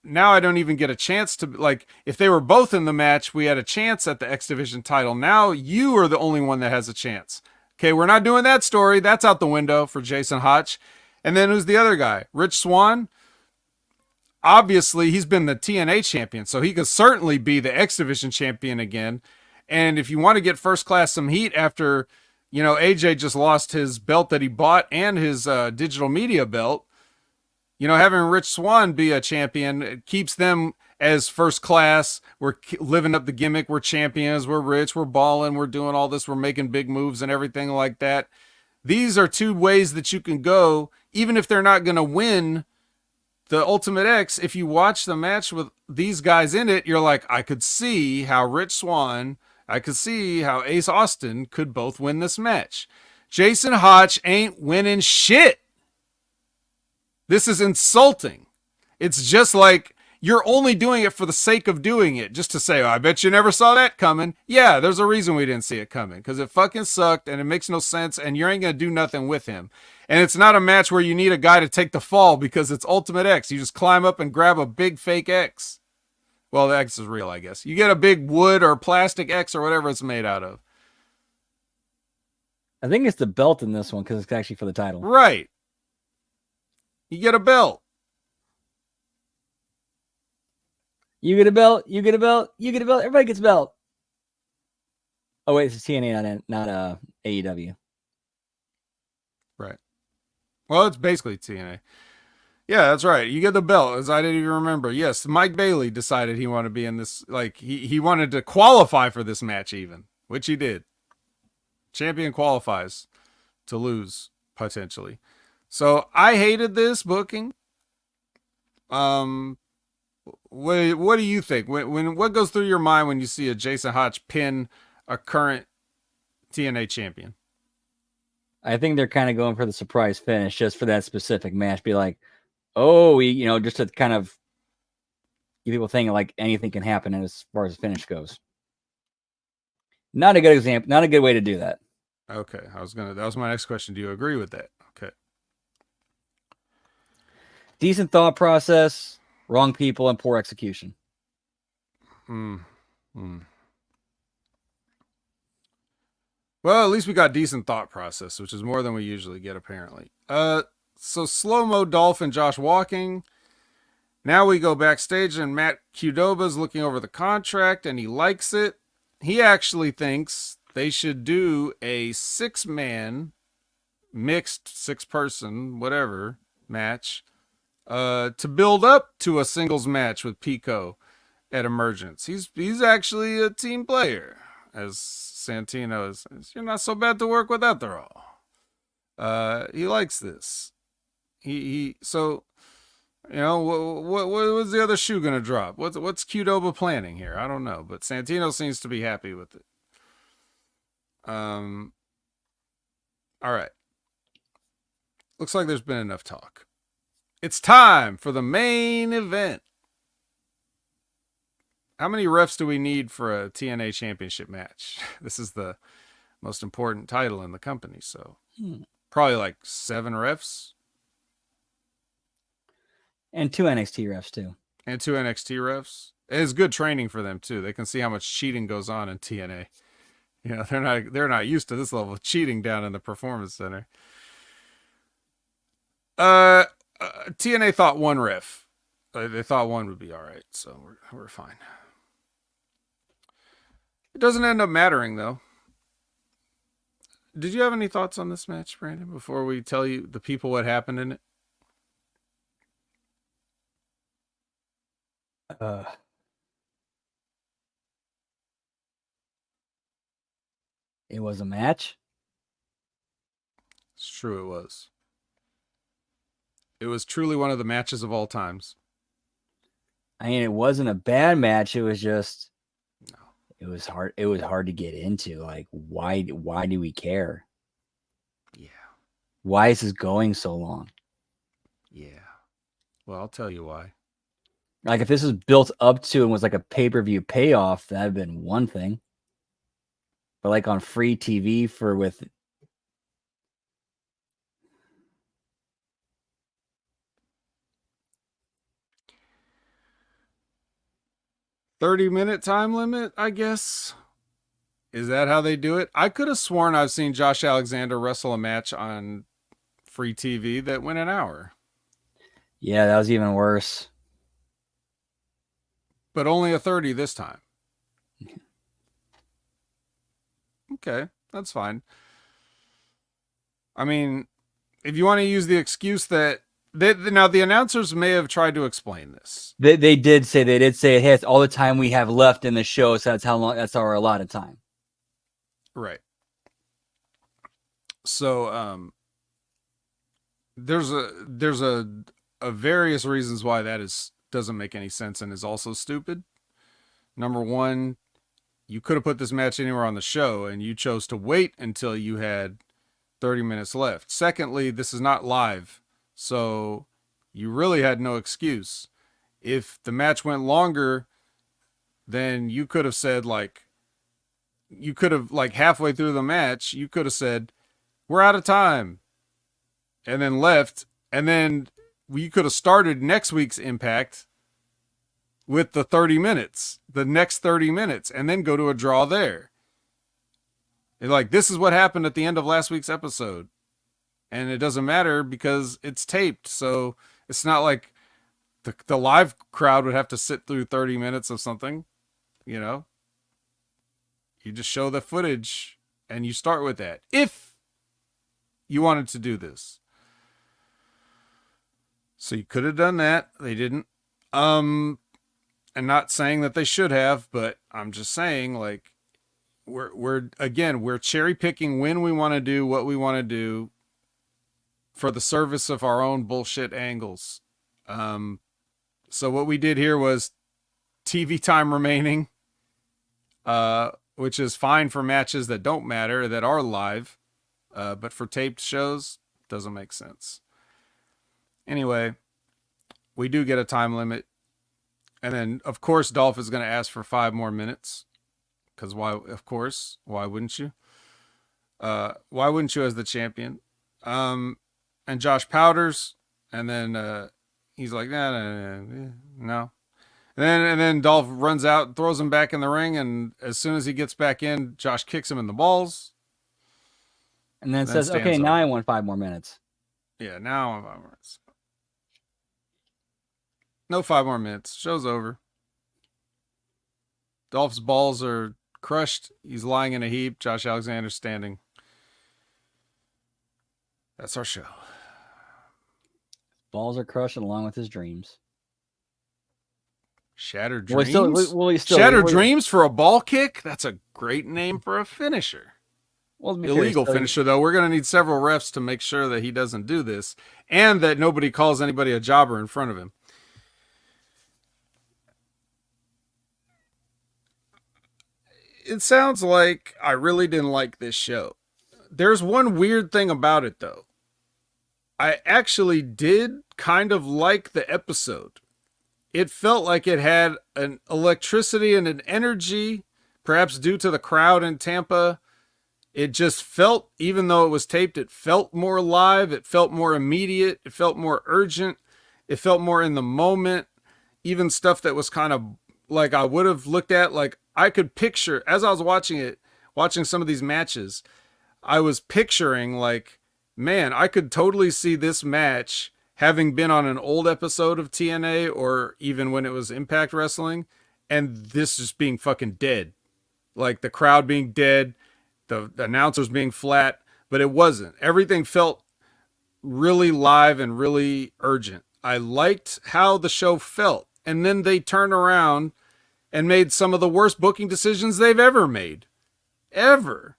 Speaker 1: now I don't even get a chance to, like, if they were both in the match, we had a chance at the X Division title. Now you are the only one that has a chance. Okay, we're not doing that story. That's out the window for Jason Hotch. And then who's the other guy? Rich Swann. Obviously, he's been the TNA champion, so he could certainly be the X Division champion again. And if you want to get First Class some heat after, AJ just lost his belt that he bought and his digital media belt, having Rich Swann be a champion, it keeps them as First Class. We're living up the gimmick. We're champions. We're rich. We're balling. We're doing all this. We're making big moves and everything like that. These are 2 ways that you can go, even if they're not going to win the Ultimate X. If you watch the match with these guys in it, you're like, I could see how Rich Swann, I could see how Ace Austin could both win this match. Jason Hotch ain't winning shit. This is insulting. It's just like, you're only doing it for the sake of doing it, just to say, I bet you never saw that coming. Yeah, there's a reason we didn't see it coming, because it fucking sucked, and it makes no sense, and you ain't going to do nothing with him. And it's not a match where you need a guy to take the fall, because it's Ultimate X. You just climb up and grab a big fake X. Well, the X is real, I guess. You get a big wood or plastic X or whatever it's made out of.
Speaker 2: I think it's the belt in this one, because it's actually for the title.
Speaker 1: Right. You get a belt.
Speaker 2: You get a belt, you get a belt, you get a belt, everybody gets a belt. Oh wait, it's TNA, not AEW.
Speaker 1: Right. Well, it's basically TNA. Yeah, that's right. You get the belt, as I didn't even remember. Yes, Mike Bailey decided he wanted to be in this. Like, he wanted to qualify for this match even, which he did. Champion qualifies to lose, potentially. So, I hated this booking. What do you think? What goes through your mind when you see a Jason Hotch pin a current TNA champion?
Speaker 2: I think they're kind of going for the surprise finish just for that specific match. Be like, oh, just to kind of get people thinking like anything can happen as far as the finish goes. Not a good example. Not a good way to do that.
Speaker 1: Okay, that was my next question. Do you agree with that? Okay.
Speaker 2: Decent thought process, wrong people, and poor execution.
Speaker 1: Well, at least we got decent thought process, which is more than we usually get, apparently. So slow-mo Dolph and Josh walking. Now we go backstage, and Matt Qdoba's looking over the contract, and he likes it. He actually thinks they should do a 6-man, mixed 6-person, whatever, match, to build up to a singles match with Pico at Emergence. He's actually a team player, as Santino is. You're not so bad to work with after all. He likes this. So, what was the other shoe gonna drop? What's Qdoba planning here? I don't know, but Santino seems to be happy with it. All right. Looks like there's been enough talk. It's time for the main event. How many refs do we need for a TNA Championship match? This is the most important title in the company, so probably like 7 refs.
Speaker 2: And 2 NXT refs, too.
Speaker 1: And 2 NXT refs. It's good training for them, too. They can see how much cheating goes on in TNA. They're not used to this level of cheating down in the Performance Center. TNA thought 1 ref. They thought 1 would be all right, so we're fine. It doesn't end up mattering, though. Did you have any thoughts on this match, Brandon, before we tell you the people what happened in it?
Speaker 2: It was a match.
Speaker 1: It's true, it was. It was truly one of the matches of all times.
Speaker 2: I mean, it wasn't a bad match. It was just,
Speaker 1: No.
Speaker 2: It was hard. It was hard to get into. Like, why do we care?
Speaker 1: Yeah.
Speaker 2: Why is this going so long?
Speaker 1: Yeah. Well, I'll tell you why.
Speaker 2: Like, if this was built up to and was like a pay-per-view payoff, that'd have been one thing. But like on free TV with
Speaker 1: 30-minute time limit, I guess. Is that how they do it? I could have sworn I've seen Josh Alexander wrestle a match on free TV that went an hour.
Speaker 2: Yeah, that was even worse.
Speaker 1: But only a 30 this time. Okay, that's fine. I mean, if you want to use the excuse that now the announcers may have tried to explain this.
Speaker 2: They did say hey, it's all the time we have left in the show, so that's our allotted time.
Speaker 1: Right. So there's a various reasons why that doesn't make any sense and is also stupid. Number one, you could have put this match anywhere on the show and you chose to wait until you had 30 minutes left. Secondly, this is not live, so you really had no excuse. If the match went longer, then you could have said halfway through the match, you could have said, we're out of time, and then left, and then you could have started next week's Impact with the 30 minutes, the next 30 minutes, and then go to a draw there. And this is what happened at the end of last week's episode. And it doesn't matter because it's taped. So it's not like the live crowd would have to sit through 30 minutes of something, You just show the footage and you start with that. If you wanted to do this. So you could have done that. They didn't. And not saying that they should have, but I'm just saying, like, we're cherry picking when we want to do what we want to do for the service of our own bullshit angles. So what we did here was TV time remaining, which is fine for matches that don't matter, that are live, but for taped shows, doesn't make sense. Anyway, we do get a time limit. And then, of course, Dolph is going to ask for 5 more minutes. Because why, of course, why wouldn't you? Why wouldn't you as the champion? And Josh Powders. And then he's like, no. And then Dolph runs out, throws him back in the ring. And as soon as he gets back in, Josh kicks him in the balls.
Speaker 2: And then says, okay, now I want 5 more minutes.
Speaker 1: Yeah, now I want 5 more minutes. No 5 more minutes. Show's over. Dolph's balls are crushed. He's lying in a heap. Josh Alexander's standing. That's our show.
Speaker 2: Balls are crushed along with his dreams.
Speaker 1: Shattered Dreams?
Speaker 2: Shattered
Speaker 1: Dreams for a ball kick? That's a great name for a finisher. Illegal finisher, though. We're going to need several refs to make sure that he doesn't do this. And that nobody calls anybody a jobber in front of him. It sounds like I really didn't like this show. There's one weird thing about it, though. I actually did kind of like the episode. It felt like it had an electricity and an energy, perhaps due to the crowd in Tampa. It just felt, even though it was taped, it felt more live. It felt more immediate. It felt more urgent. It felt more in the moment. Even stuff that was kind of like I would have looked at, like I could picture, as I was watching some of these matches, I was picturing like, man, I could totally see this match having been on an old episode of TNA or even when it was Impact Wrestling, and this just being fucking dead. Like the crowd being dead, the announcers being flat, but it wasn't. Everything felt really live and really urgent. I liked how the show felt. And then they turned around and made some of the worst booking decisions they've ever made. Ever.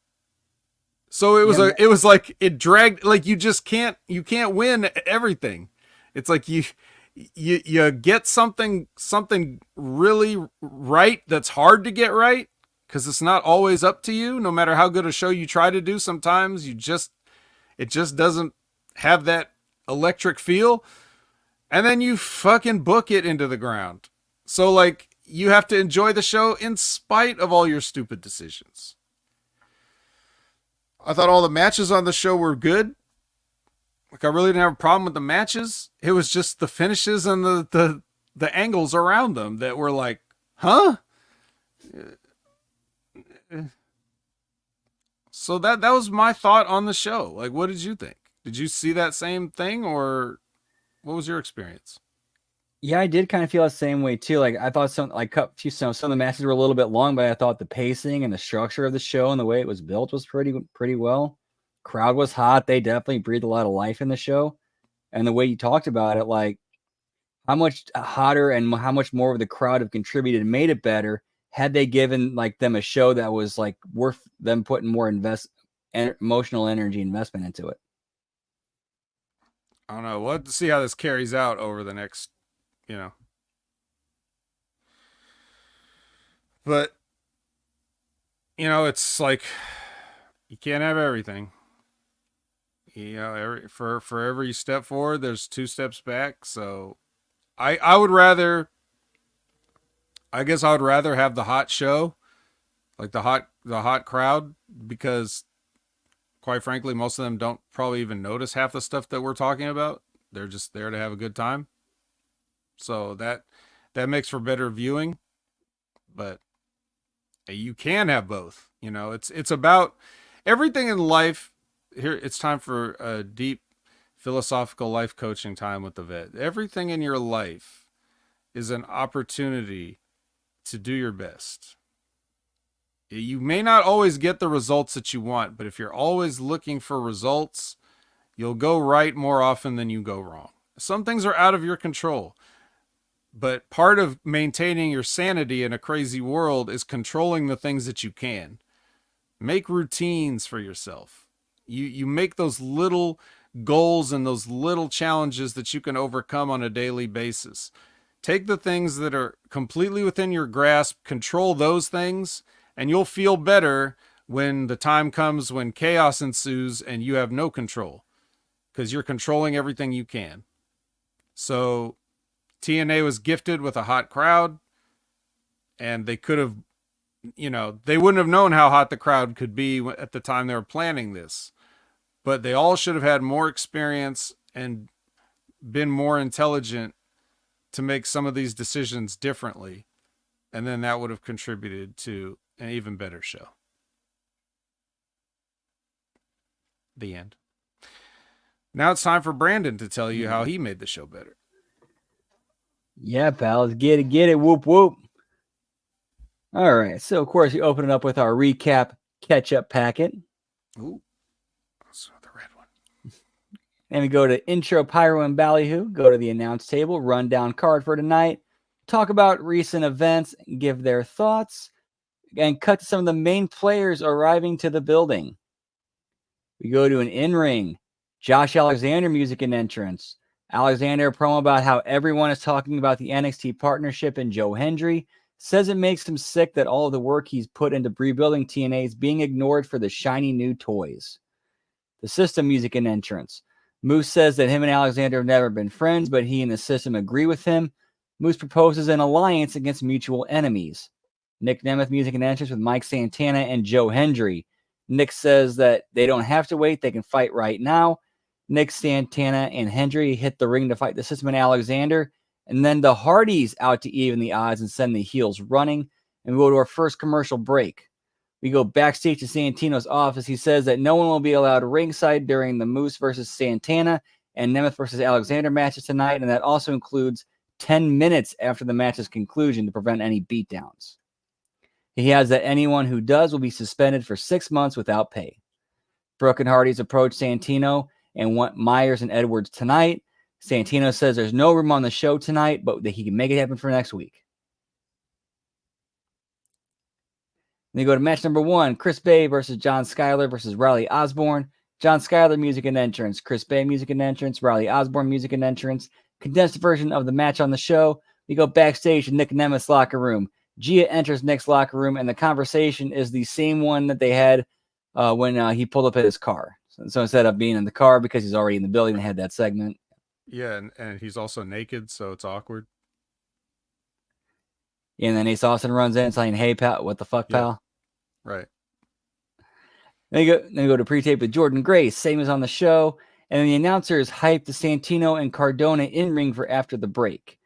Speaker 1: So it was like it dragged, like you can't win everything. It's like you get something really right that's hard to get right because it's not always up to you. No matter how good a show you try to do, sometimes it just doesn't have that electric feel. And then you fucking book it into the ground. So like you have to enjoy the show in spite of all your stupid decisions. I thought all the matches on the show were good. Like I really didn't have a problem with the matches. It was just the finishes and the angles around them that were like, huh? So that was my thought on the show. Like, what did you think? Did you see that same thing, or what was your experience?
Speaker 2: Yeah, I did kind of feel the same way too. Like I thought some of the matches were a little bit long, but I thought the pacing and the structure of the show and the way it was built was pretty well. Crowd was hot. They definitely breathed a lot of life in the show. And the way you talked about it, like how much hotter and how much more of the crowd have contributed and made it better had they given like them a show that was like worth them putting more emotional energy investment into it.
Speaker 1: I don't know. We'll have to see how this carries out over the next, But, it's like you can't have everything. For every step forward, there's 2 steps back. So I guess I would rather have the hot show, like the hot crowd, because quite frankly, most of them don't probably even notice half the stuff that we're talking about. They're just there to have a good time. So that makes for better viewing, but you can have both. It's about everything in life. Here, it's time for a deep philosophical life coaching time with the vet. Everything in your life is an opportunity to do your best. You may not always get the results that you want, but if you're always looking for results, you'll go right more often than you go wrong. Some things are out of your control, but part of maintaining your sanity in a crazy world is controlling the things that you can. Make routines for yourself. You make those little goals and those little challenges that you can overcome on a daily basis. Take the things that are completely within your grasp, control those things, and you'll feel better when the time comes when chaos ensues and you have no control, because you're controlling everything you can. So TNA was gifted with a hot crowd, and they could have, they wouldn't have known how hot the crowd could be at the time they were planning this, but they all should have had more experience and been more intelligent to make some of these decisions differently. And then that would have contributed to an even better show. The end. Now it's time for Brandon to tell you how he made the show better.
Speaker 2: Yeah, pal. Let's get it. Whoop, whoop. All right. So, of course, you open it up with our recap catch-up packet.
Speaker 1: Ooh. That's the red one.
Speaker 2: Then we go to intro, pyro, and ballyhoo. Go to the announce table, run down card for tonight, talk about recent events, give their thoughts, and cut to some of the main players arriving to the building. We go to an in-ring. Josh Alexander music and entrance. Alexander promo about how everyone is talking about the NXT partnership and Joe Hendry. Says it makes him sick that all of the work he's put into rebuilding TNA is being ignored for the shiny new toys. The system music and entrance. Moose says that him and Alexander have never been friends, but he and the system agree with him. Moose proposes an alliance against mutual enemies. Nic Nemeth music and entrance with Mike Santana and Joe Hendry. Nick says that they don't have to wait, they can fight right now. Nick, Santana, and Hendry hit the ring to fight the system and Alexander. And then the Hardys out to even the odds and send the heels running. And we go to our first commercial break. We go backstage to Santino's office. He says that no one will be allowed ringside during the Moose versus Santana and Nemeth versus Alexander matches tonight. And that also includes 10 minutes after the match's conclusion to prevent any beatdowns. He adds that anyone who does will be suspended for 6 months without pay. Brooke and Hardys approach Santino and want Myers and Edwards tonight. Santino says there's no room on the show tonight, but that he can make it happen for next week. Then you go to match number 1, Chris Bay versus John Schuyler versus Riley Osborne. John Schuyler music and entrance, Chris Bay music and entrance, Riley Osborne music and entrance. Condensed version of the match on the show. We go backstage to Nic Nemeth's locker room. Gia enters Nick's locker room, and the conversation is the same one that they had when he pulled up at his car. So instead of being in the car, because he's already in the building, they had that segment.
Speaker 1: Yeah, and he's also naked, so it's awkward.
Speaker 2: And then Ace Austin runs in saying, "Hey, pal, what the fuck, pal?"
Speaker 1: Right.
Speaker 2: Then you go to pre-tape with Jordan Grace, same as on the show. And then the announcers hype the Santino and Cardona in-ring for after the break.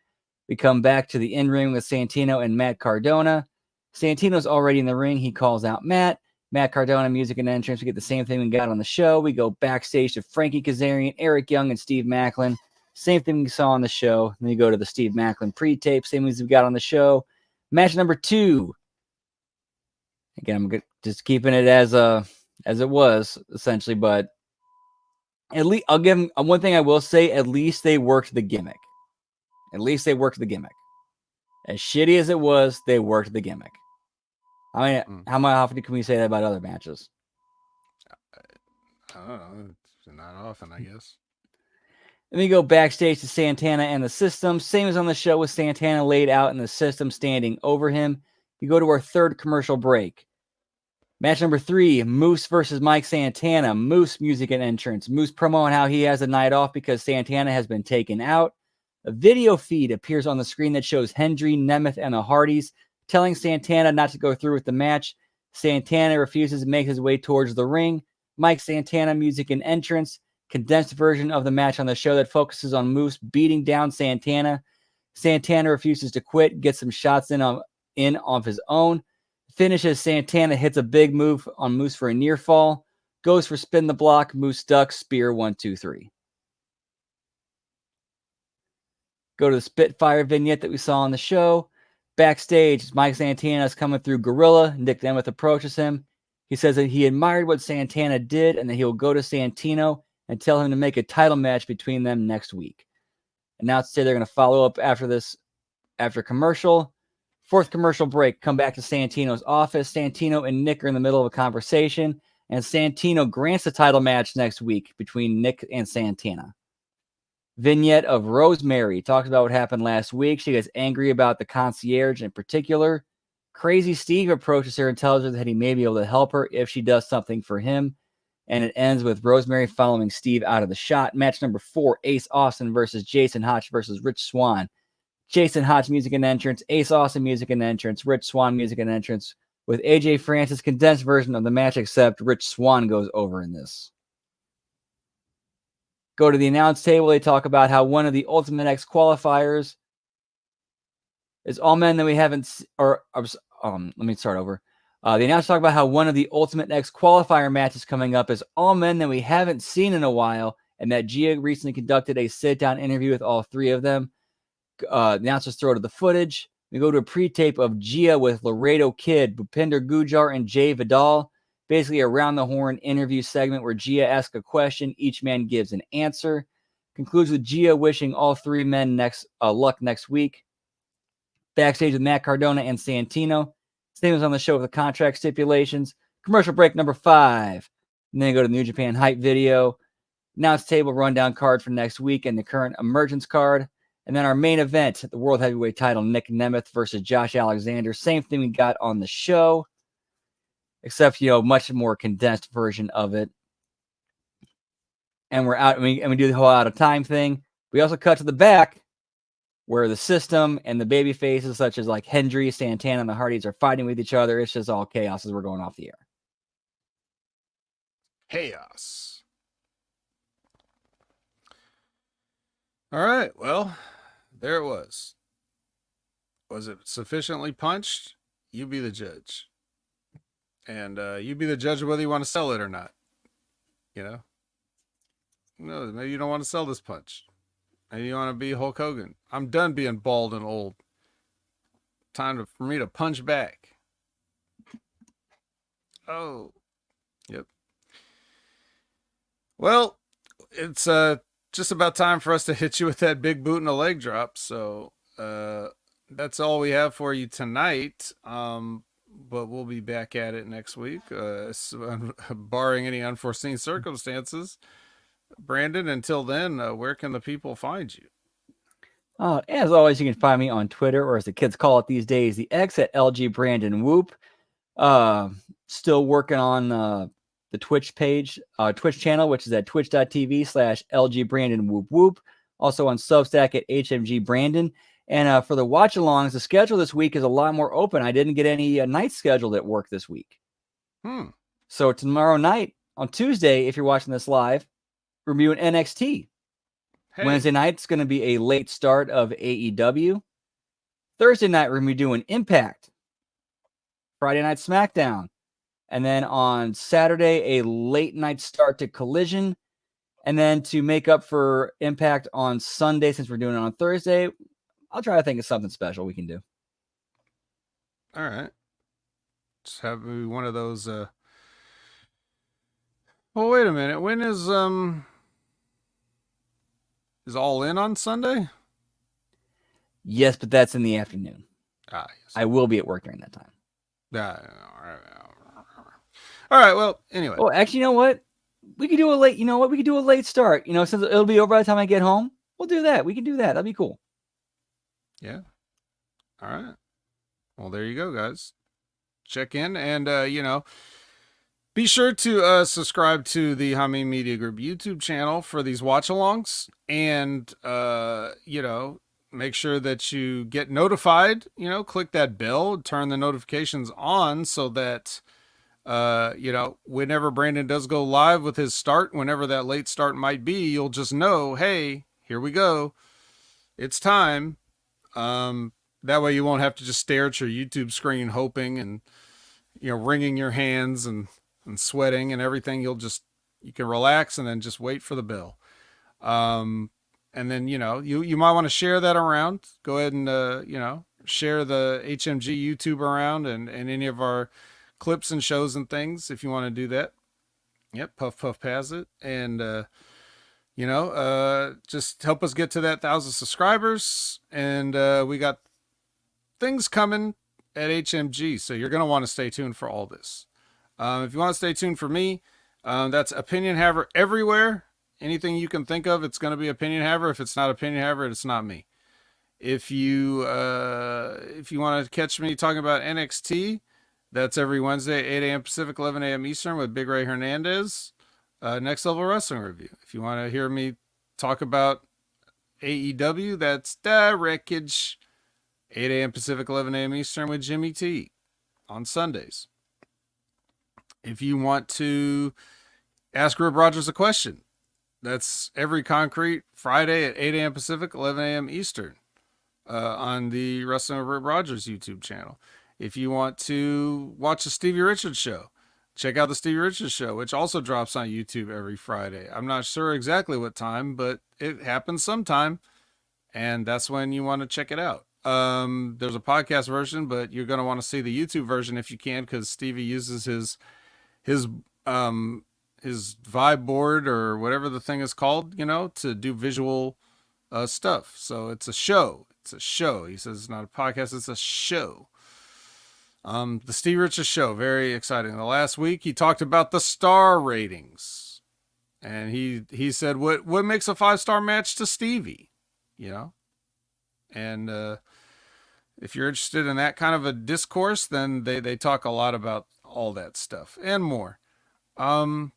Speaker 2: We come back to the in-ring with Santino and Matt Cardona. Santino's already in the ring. He calls out Matt. Matt Cardona music and entrance. We get the same thing we got on the show. We go backstage to Frankie Kazarian, Eric Young, and Steve Macklin. Same thing we saw on the show. Then you go to the Steve Macklin pre-tape. Same as we got on the show. Match number 2. Again, I'm just keeping it as it was, essentially. But at least I'll give them one thing I will say. At least they worked the gimmick. At least they worked the gimmick. As shitty as it was, they worked the gimmick. I mean, how often can we say that about other matches?
Speaker 1: I don't know. It's not often, I guess.
Speaker 2: Then we go backstage to Santana and the system. Same as on the show with Santana laid out and the system standing over him. We go to our third commercial break. Match number 3, Moose versus Mike Santana. Moose music and entrance. Moose promo on how he has a night off because Santana has been taken out. A video feed appears on the screen that shows Hendry, Nemeth, and the Hardys telling Santana not to go through with the match. Santana refuses and makes his way towards the ring. Mike Santana music and entrance. Condensed version of the match on the show that focuses on Moose beating down Santana. Santana refuses to quit, gets some shots in of his own. Finishes, Santana hits a big move on Moose for a near fall. Goes for spin the block. Moose ducks, spear 1, 2, 3. Go to the Spitfire vignette that we saw on the show. Backstage, Mike Santana is coming through Gorilla. Nic Nemeth approaches him. He says that he admired what Santana did and that he'll go to Santino and tell him to make a title match between them next week. And now today they're going to follow up after this, after commercial. Fourth commercial break, come back to Santino's office. Santino and Nick are in the middle of a conversation, and Santino grants the title match next week between Nick and Santana. Vignette of Rosemary talks about what happened last week. She gets angry about the concierge in particular. Crazy Steve approaches her and tells her that he may be able to help her if she does something for him. And it ends with Rosemary following Steve out of the shot. Match number 4, Ace Austin versus Jason Hotch versus Rich Swann. Jason Hotch music and entrance, Ace Austin music and entrance, Rich Swann music and entrance, with AJ Francis condensed version of the match, except Rich Swann goes over in this. Go to the announce table. They talk about how one of the Ultimate X qualifiers is all men that we haven't, let me start over. The announcer talk about how one of the Ultimate X qualifier matches coming up is all men that we haven't seen in a while, and that Gia recently conducted a sit-down interview with all 3 of them. The announcers throw to the footage. We go to a pre-tape of Gia with Laredo Kid, Bhupinder Gujar, and Jay Vidal. Basically a round-the-horn interview segment where Gia asks a question, each man gives an answer. Concludes with Gia wishing all 3 men luck next week. Backstage with Matt Cardona and Santino. Same as on the show with the contract stipulations. Commercial break number 5. And then go to the New Japan hype video. Announce table rundown card for next week and the current emergence card. And then our main event, the World Heavyweight title, Nic Nemeth versus Josh Alexander. Same thing we got on the show, except, much more condensed version of it. And we're out, and we do the whole out of time thing. We also cut to the back where the system and the baby faces, such as like Hendry, Santana, and the Hardys, are fighting with each other. It's just all chaos as we're going off the air.
Speaker 1: Chaos. All right, well, there it was. Was it sufficiently punched? You be the judge. And you be the judge of whether you want to sell it or not. No, maybe you don't want to sell this punch. Maybe you want to be Hulk Hogan. I'm done being bald and old. Time for me to punch back. Oh, yep. Well, it's just about time for us to hit you with that big boot and a leg drop. So that's all we have for you tonight. But we'll be back at it next week, barring any unforeseen circumstances. Brandon, until then, where can the people find you?
Speaker 2: As always, you can find me on Twitter, or as the kids call it these days, the X at LG Brandon Whoop. Still working on the Twitch page, Twitch channel, which is at twitch.tv/LG Brandon Whoop Whoop. Also on Substack at HMG Brandon. And for the watch-alongs, the schedule this week is a lot more open. I didn't get any nights scheduled at work this week. So tomorrow night, on Tuesday, if you're watching this live, we're reviewing NXT. Hey. Wednesday night, it's going to be a late start of AEW. Thursday night, we're going to be doing Impact. Friday night, SmackDown. And then on Saturday, a late night start to Collision. And then to make up for Impact on Sunday, since we're doing it on Thursday, I'll try to think of something special we can do.
Speaker 1: All right. Just have one of those. Well, wait a minute. When is All In on Sunday?
Speaker 2: Yes, but that's in the afternoon.
Speaker 1: Yes.
Speaker 2: I will be at work during that time.
Speaker 1: All right. Well, anyway.
Speaker 2: Oh, actually, you know what? We could do a late. You know what? We could do a late start. Since it'll be over by the time I get home, we'll do that. We can do that. That'd be cool.
Speaker 1: Yeah. All right. Well, there you go, guys. Check in and, be sure to subscribe to the Hameen Media Group YouTube channel for these watch-alongs. And, make sure that you get notified. Click that bell, turn the notifications on so that, whenever Brandon does go live with his start, whenever that late start might be, you'll just know, hey, here we go. It's time. That way you won't have to just stare at your YouTube screen hoping and, wringing your hands and sweating and everything. You can relax and then just wait for the bell. And then, you might want to share that around. Go ahead and, the HMG YouTube around and any of our clips and shows and things if you want to do that. Yep, Puff Puff has it. And just help us get to that 1,000 subscribers. And we got things coming at HMG, so you're going to want to stay tuned for all this. If you want to stay tuned for me, that's Opinion Haver everywhere. Anything you can think of, it's going to be Opinion Haver. If it's not Opinion Haver, it's not me. If you want to catch me talking about NXT, that's every Wednesday, 8 a.m. Pacific, 11 a.m. Eastern with Big Ray Hernandez. Next Level Wrestling Review. If you want to hear me talk about AEW, that's The Wreckage, 8 a.m. Pacific, 11 a.m. Eastern with Jimmy T on Sundays. If you want to ask Rib Rogers a question, that's every Concrete Friday at 8 a.m. Pacific, 11 a.m. Eastern on the Wrestling with Rib Rogers YouTube channel. If you want to watch the Stevie Richards show, check out the Stevie Richards show, which also drops on YouTube every Friday. I'm not sure exactly what time, but it happens sometime, and that's when you want to check it out. There's a podcast version, but you're going to want to see the YouTube version if you can, because Stevie uses his vibe board or whatever the thing is called, to do visual stuff. So it's a show. It's a show. He says it's not a podcast, it's a show. The Steve Richards show, very exciting. The last week he talked about the star ratings, and he said what makes a 5-star match to Stevie, and if you're interested in that kind of a discourse, then they talk a lot about all that stuff and more. And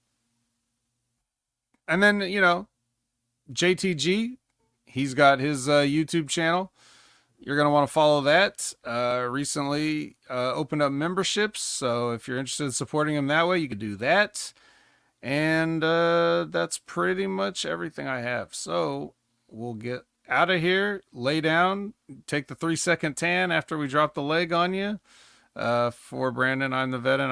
Speaker 1: then JTG, he's got his YouTube channel. You're going to want to follow that. Recently opened up memberships, so if you're interested in supporting him that way, you could do that. And that's pretty much everything I have. So we'll get out of here, lay down, take the 3-second tan after we drop the leg on you. For Brandon, I'm the vet, and